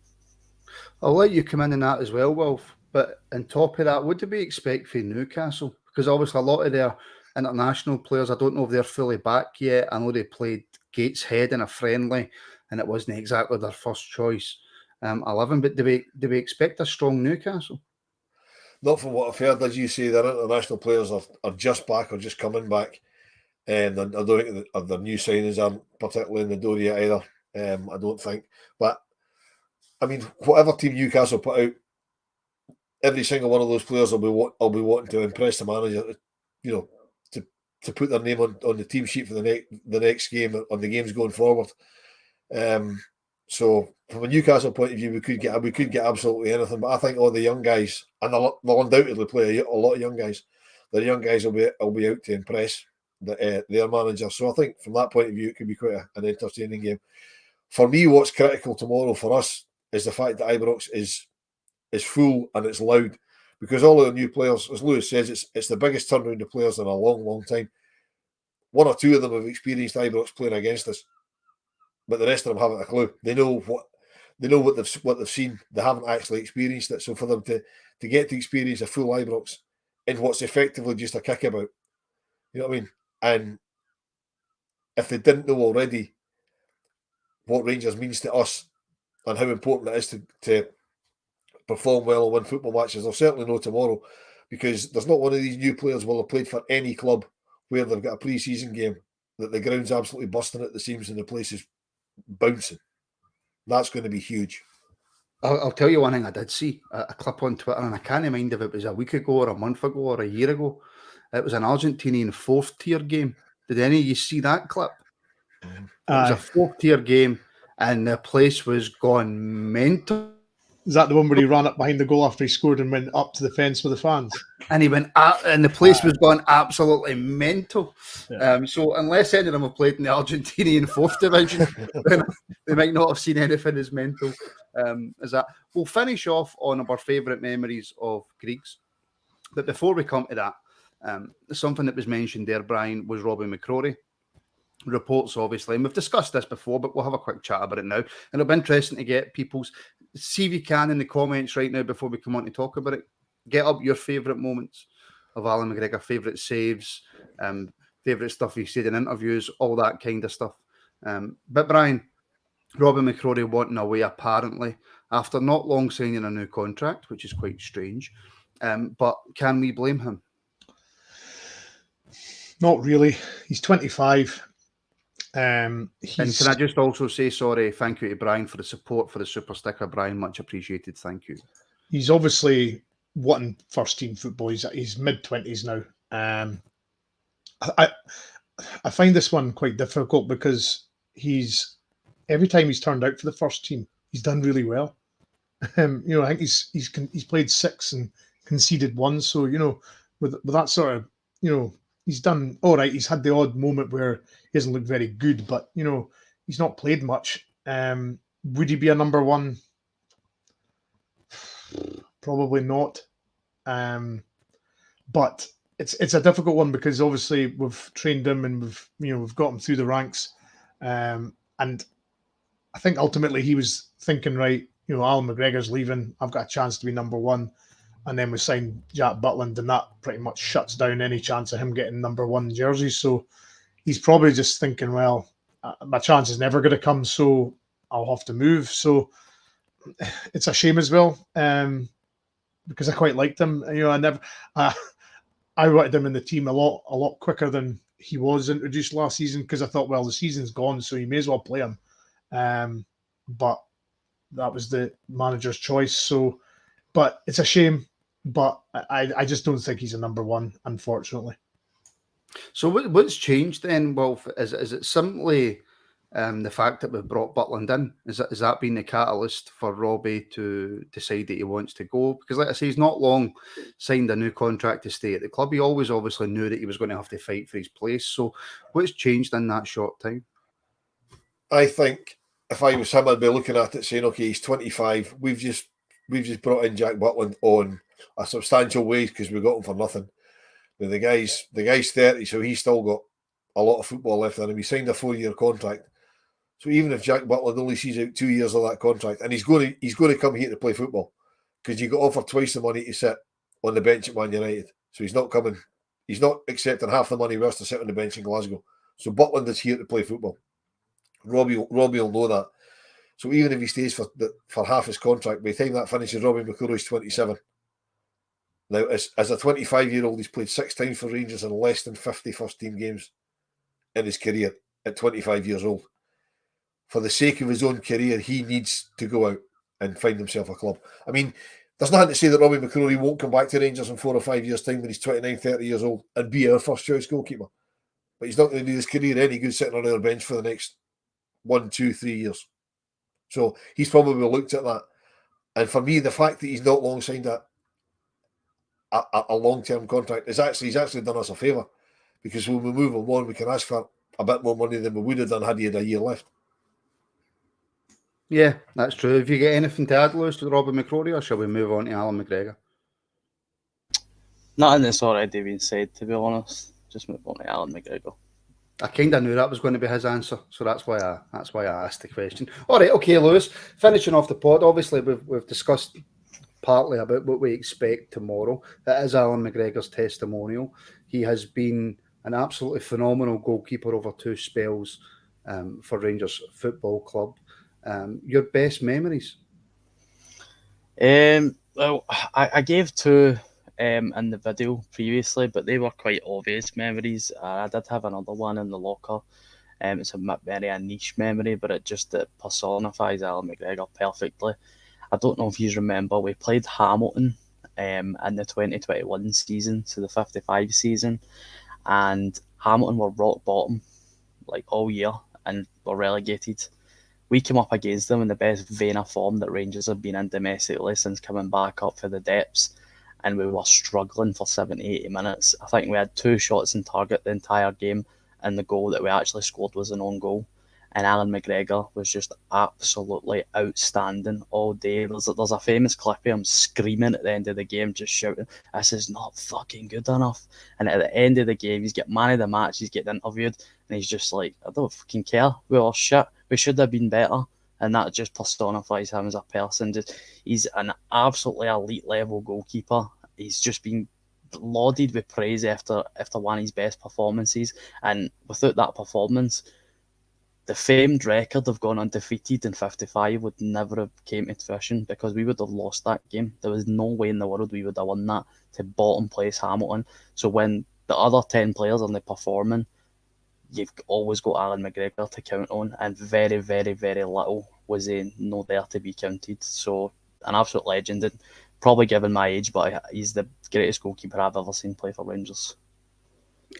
I'll let you come in that as well, Wolf. But on top of that, what do we expect from Newcastle? Because obviously a lot of their international players, I don't know if they're fully back yet. I know they played Gateshead in a friendly, and it wasn't exactly their first choice 11. But do we expect a strong Newcastle? Not from what I've heard, as you say, their international players are just back or just coming back. And I don't think their new signings aren't particularly in the door yet either. I don't think. But, I mean, whatever team Newcastle put out, every single one of those players will be wanting to impress the manager, you know, to put their name on the team sheet for the next game, on the games going forward. So from a Newcastle point of view, we could get absolutely anything. But I think all the young guys, and they'll undoubtedly play a lot of young guys. The young guys will be out to impress their manager. So I think from that point of view, it could be quite an entertaining game. For me, what's critical tomorrow for us is the fact that Ibrox is full and it's loud, because all of the new players, as Lewis says, it's the biggest turnaround of players in a long, long time. 1 or 2 of them have experienced Ibrox playing against us, but the rest of them haven't a clue. They know what they've seen. They haven't actually experienced it. So for them to get to experience a full Ibrox in what's effectively just a kickabout, you know what I mean? And if they didn't know already what Rangers means to us and how important it is to perform well and win football matches, they'll certainly know tomorrow, because there's not one of these new players will have played for any club where they've got a pre-season game that the ground's absolutely busting at the seams and the place is bouncing. That's going to be huge. I'll tell you one thing I did see, a clip on Twitter, and I can't mind if it was a week ago or a month ago or a year ago. It was an Argentinian 4th tier game. Did any of you see that clip? It was a 4th tier game, and the place was gone mental. Is that the one where he ran up behind the goal after he scored and went up to the fence with the fans? And he went and the place was gone absolutely mental. Yeah. So unless any of them have played in the Argentinian 4th division, then they might not have seen anything as mental as that. We'll finish off on our favourite memories of Greeks. But before we come to that, something that was mentioned there, Brian, was Robbie McCrory. Reports, obviously, and we've discussed this before, but we'll have a quick chat about it now. And it'll be interesting to get people's, see if you can in the comments right now before we come on to talk about it. Get up your favourite moments of Alan McGregor, favourite saves, favourite stuff he said in interviews, all that kind of stuff. But Brian, Robbie McCrory wanting away apparently after not long signing a new contract, which is quite strange. But can we blame him? Not really. He's 25. And can I just also say sorry, thank you to Brian for the support for the super sticker. Brian, much appreciated. Thank you. He's obviously wanting first team football. He's mid-20s now. I find this one quite difficult because every time he's turned out for the first team, he's done really well. I think he's played 6 and conceded 1. So with that sort of he's done all right. He's had the odd moment where he hasn't looked very good, but he's not played much. Would he be a number 1? Probably not. But it's a difficult one because obviously we've trained him and we've got him through the ranks. And I think ultimately he was thinking, right, Alan McGregor's leaving. I've got a chance to be number 1. And then we signed Jack Butland, and that pretty much shuts down any chance of him getting number 1 jersey. So he's probably just thinking, well, my chance is never going to come, so I'll have to move. So it's a shame as well, because I quite liked him. I wanted him in the team a lot quicker than he was introduced last season, because I thought, well, the season's gone, so you may as well play him. But that was the manager's choice. So, but it's a shame. But I just don't think he's a number one, unfortunately. So what's changed then, Wolf? Is it simply the fact that we've brought Butland in? Has that been the catalyst for Robbie to decide that he wants to go? Because like I say, he's not long signed a new contract to stay at the club. He always obviously knew that he was going to have to fight for his place. So what's changed in that short time? I think if I was him, I'd be looking at it saying, okay, he's 25. We've just brought in Jack Butland on a substantial wage because we got him for nothing. Now, the guy's 30, so he's still got a lot of football left in him. He signed a 4-year contract. So even if Jack Butland only sees out 2 years of that contract, and he's going to come here to play football, because you got offered twice the money to sit on the bench at Man United. So he's not coming. He's not accepting half the money worth to sit on the bench in Glasgow. So Butland is here to play football. Robbie will know that. So even if he stays for half his contract, by the time that finishes, Robbie McCrory's 27. Now, as a 25-year-old, he's played 6 times for Rangers in less than 50 first-team games in his career at 25 years old. For the sake of his own career, he needs to go out and find himself a club. I mean, there's nothing to say that Robbie McCrory won't come back to Rangers in 4 or 5 years' time when he's 29, 30 years old and be our first-choice goalkeeper. But he's not going to do his career any good sitting on our bench for the next 1, 2, 3 years. So he's probably looked at that. And for me, the fact that he's not long signed a long-term contract he's actually done us a favour, because when we move him on, we can ask for a bit more money than we would have done had he had a year left. Yeah, that's true. Have you got anything to add, Lewis, to Robbie McCrory, or shall we move on to Alan McGregor? Nothing that's already been said, to be honest. Just move on to Alan McGregor. I kind of knew that was going to be his answer, so that's why I asked the question. All right, okay, Lewis. Finishing off the pod, obviously we've discussed partly about what we expect tomorrow. That is Alan McGregor's testimonial. He has been an absolutely phenomenal goalkeeper over 2 spells for Rangers Football Club. Your best memories? Well, I gave 2 in the video previously, but they were quite obvious memories. I did have another one in the locker. It's a very a niche memory, but it personifies Alan McGregor perfectly. I don't know if you remember, we played Hamilton in the 2021 season, so the 55 season, and Hamilton were rock bottom like all year and were relegated. We came up against them in the best vein of form that Rangers have been in domestically since coming back up for the depths, and we were struggling for 70, 80 minutes. I think we had 2 shots in target the entire game, and the goal that we actually scored was an own goal. And Alan McGregor was just absolutely outstanding all day. There's a famous clip of him screaming at the end of the game, just shouting, "This is not fucking good enough." And at the end of the game, he's getting man of the match, he's getting interviewed, and he's just like, "I don't fucking care. We were shit. We should have been better." And that just personifies him as a person. He's an absolutely elite level goalkeeper. He's just been lauded with praise after one of his best performances. And without that performance, the famed record of going undefeated in 55 would never have came to fruition, because we would have lost that game. There was no way in the world we would have won that to bottom place Hamilton. So when the other 10 players are not performing, you've always got Alan McGregor to count on, and very, very, very little was not there to be counted. So an absolute legend, and probably given my age, but he's the greatest goalkeeper I've ever seen play for Rangers.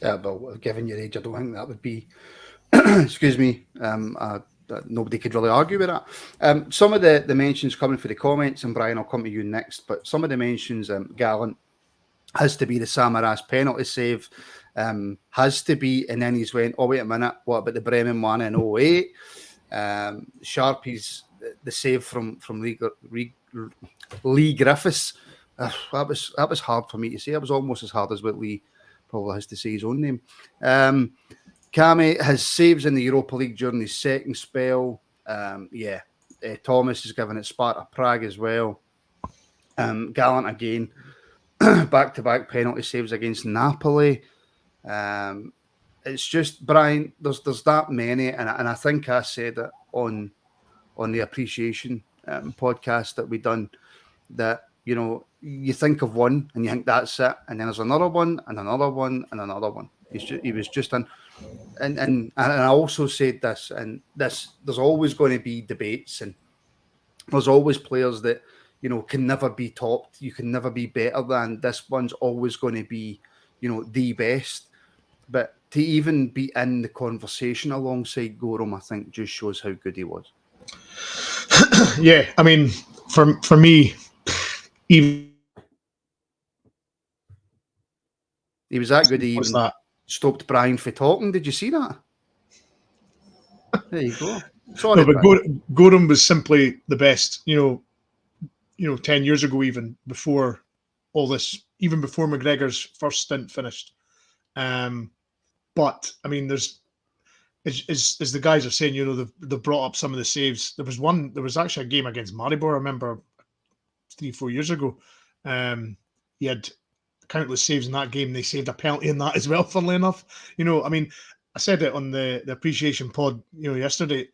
Yeah, but given your age, I don't think that would be excuse me, nobody could really argue with that. Some of the mentions coming for the comments, and Brian, I'll come to you next, but some of the mentions, Gallant has to be the Samaras penalty save, has to be, and then he's went, oh, wait a minute, what about the Bremen one in 08? Sharpie's, the save from Lee Griffiths. That was hard for me to say. It was almost as hard as what Lee probably has to say his own name. Cammy has saves in the Europa League during his second spell. Thomas is given it Sparta Prague as well. Gallant again, back-to-back penalty saves against Napoli. It's just, Brian, there's that many, and I think I said it on the appreciation podcast that we done, that, you know, you think of one and you think that's it, and then there's another one and another one and another one. He was just in. and I also said this, and there's always going to be debates, and there's always players that, you know, can never be topped. You can never be better than. This one's always going to be, you know, the best. But to even be in the conversation alongside Gorham, I think just shows how good he was. Yeah, I mean, for me, even He was that good. He what's even that? stopped Brian for talking. Did you see that? There you go. Sorry, No, but Brian. Gorham was simply the best. You know, 10 years ago, even before all this, even before McGregor's first stint finished. But I mean, there's as the guys are saying, you know, they've brought up some of the saves. There was actually a game against Maribor, I remember 3-4 years ago. He had countless saves in that game. They saved a penalty in that as well, funnily enough. You know, I mean, I said it on the appreciation pod, you know, yesterday.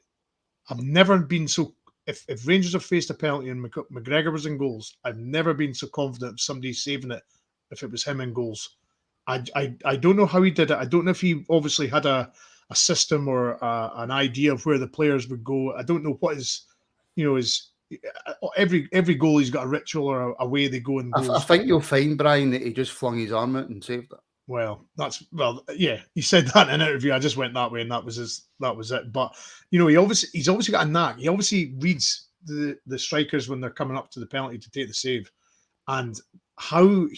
I've never been so, if Rangers have faced a penalty and McGregor was in goals, I've never been so confident of somebody saving it if it was him in goals. I don't know how he did it. I don't know if he obviously had a system or an idea of where the players would go. I don't know what his, you know, his every goalie's got a ritual or a way they go in I goals. think you'll find, Brian, that he just flung his arm out and saved it. Well, yeah. He said that in an interview. I just went that way, and that was it. But you know, he's obviously got a knack. He obviously reads the strikers when they're coming up to the penalty to take the save, and how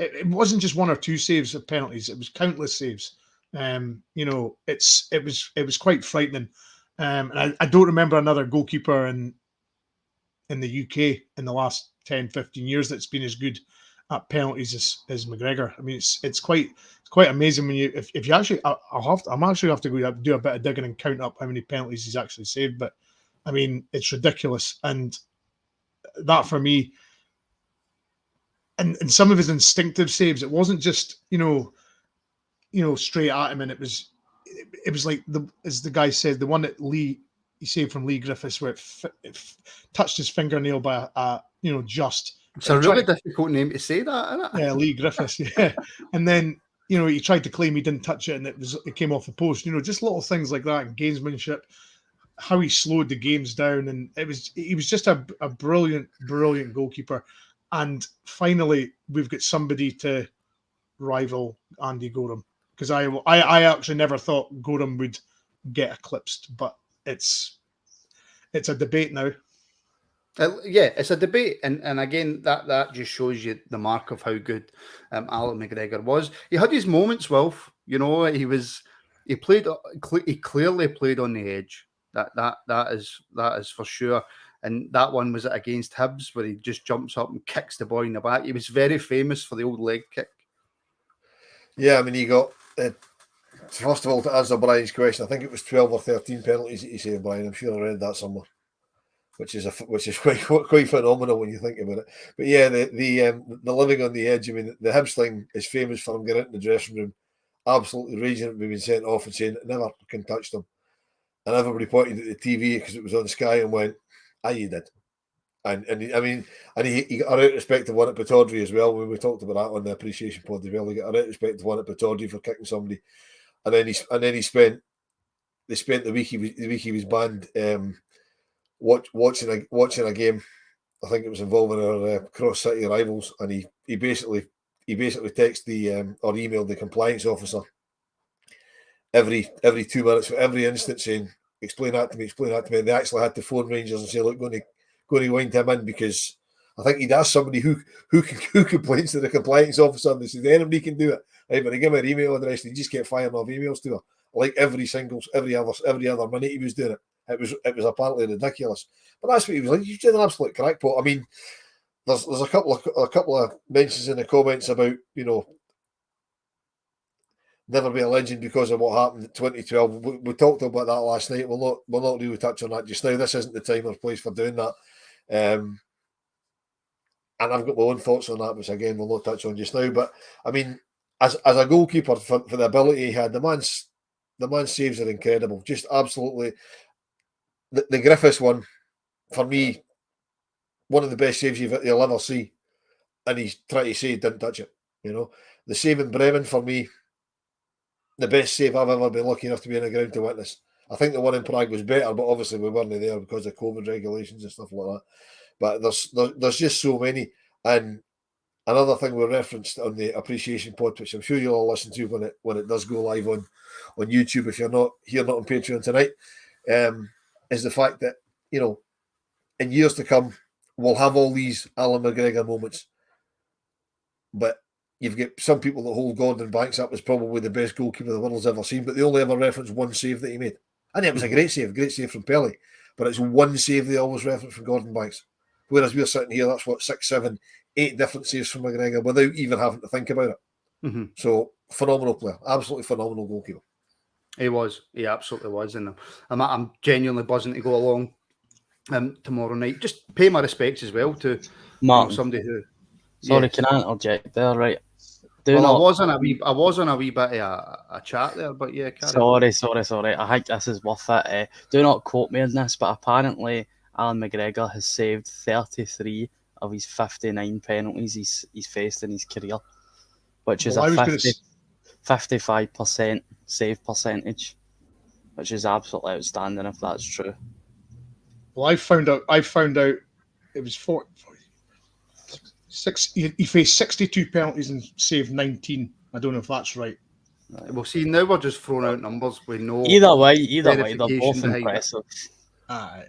it wasn't just one or two saves of penalties. It was countless saves. You know, it was quite frightening. And I don't remember another goalkeeper in the UK in the last 10, 15 years that's been as good at penalties as McGregor. I mean, it's quite amazing when you if you actually I'm actually have to go do a bit of digging and count up how many penalties he's actually saved. But I mean, it's ridiculous, and that for me, and some of his instinctive saves, it wasn't just you know straight at him, and it was like as the guy said, the one that he saved from Lee Griffiths where it touched his fingernail by a you know just. It's a really difficult name to say that, isn't it? Yeah, Lee Griffiths. Yeah, and then you know he tried to claim he didn't touch it and it came off the post. You know, just little things like that, and gamesmanship, how he slowed the games down, and he was just a brilliant goalkeeper. And finally, we've got somebody to rival Andy Gorham, because I actually never thought Gorham would get eclipsed, but it's a debate now. Yeah, it's a debate, and again, that just shows you the mark of how good Alec McGregor was. He had his moments, Wilf. You know, he clearly played on the edge. That is for sure. And that one was against Hibs, where he just jumps up and kicks the boy in the back. He was very famous for the old leg kick. Yeah, I mean, he got first of all, to answer Brian's question, I think it was 12 or 13 penalties that he saved, Brian. I'm sure I read that somewhere. Which is quite phenomenal when you think about it. But yeah, the living on the edge. I mean, the Hibs thing is famous for him getting into the dressing room, absolutely raging at being sent off and saying never can touch them, and everybody pointed at the TV because it was on Sky and went, "Ah, you did." And he got a right respect of one at Pataudry as well. When we talked about that on the appreciation pod as well, he got a right respect of one at Pataudry for kicking somebody, and then he spent the week he was banned. Watching a game, I think it was involving our cross city rivals, and he basically texted the or emailed the compliance officer every 2 minutes for every instance saying, explain that to me. And they actually had to phone Rangers and say, look, going to wind him in, because I think he'd asked somebody who complains to the compliance officer, and they said anybody can do it. Right, but they give her email address, and he just kept firing off emails to her, like every other minute he was doing it. It was apparently ridiculous, but that's what he was like. He's just an absolute crackpot. I mean, there's a couple of mentions in the comments about, you know, never be a legend because of what happened in 2012. We talked about that last night. We'll not really touch on that just now. This isn't the time or place for doing that. And I've got my own thoughts on that, which again we'll not touch on just now. But I mean, as a goalkeeper, for the ability he had, the man's saves are incredible. Just absolutely. The Griffiths one, for me, one of the best saves you'll ever see. And he's trying to say he didn't touch it. You know, the save in Bremen for me, the best save I've ever been lucky enough to be in the ground to witness. I think the one in Prague was better, but obviously we weren't there because of COVID regulations and stuff like that. But there's just so many. And another thing we referenced on the appreciation pod, which I'm sure you'll all listen to when it does go live on YouTube, if you're not here, not on Patreon tonight, is the fact that, you know, in years to come, we'll have all these Alan McGregor moments. But you've got some people that hold Gordon Banks up as probably the best goalkeeper the world's ever seen, but they only ever reference one save that he made. And it was a great save from Pelly. But it's one save they always reference from Gordon Banks. Whereas we're sitting here, that's what, 6, 7, 8 different saves from McGregor without even having to think about it. Mm-hmm. So, phenomenal player. Absolutely phenomenal goalkeeper. He was. He absolutely was. And I'm genuinely buzzing to go along tomorrow night. Just pay my respects as well to Martin, somebody who... Sorry, yes. Can I interject there, right? I was on a wee bit of a chat there, but yeah. Sorry. I think this is worth it. Do not quote me on this, but apparently Alan McGregor has saved 33 of his 59 penalties he's faced in his career, which is a 55% save percentage, which is absolutely outstanding if that's true. Well, I found out it was 6. He faced 62 penalties and saved 19. I don't know if that's right. Well, see, now we're just throwing out numbers. We know. Either way, they're both impressive. Aye.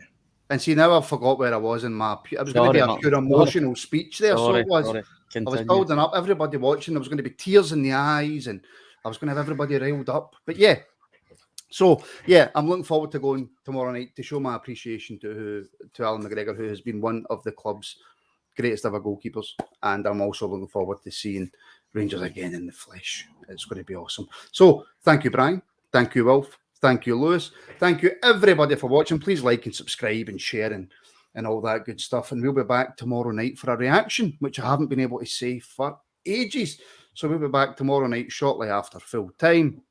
And see, now I forgot where I was in my... It was going to be a pure emotional speech there, so it was. I was building up, everybody watching. There was going to be tears in the eyes, and I was going to have everybody riled up. But yeah. So, yeah, I'm looking forward to going tomorrow night to show my appreciation to Alan McGregor, who has been one of the club's greatest ever goalkeepers. And I'm also looking forward to seeing Rangers again in the flesh. It's going to be awesome. So, thank you, Brian. Thank you, Wilf. Thank you, Lewis. Thank you, everybody, for watching. Please like and subscribe and share and all that good stuff. And we'll be back tomorrow night for a reaction, which I haven't been able to say for ages. So we'll be back tomorrow night shortly after full time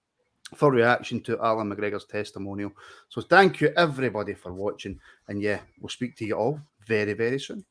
for reaction to Alan McGregor's testimonial. So thank you, everybody, for watching. And yeah, we'll speak to you all very, very soon.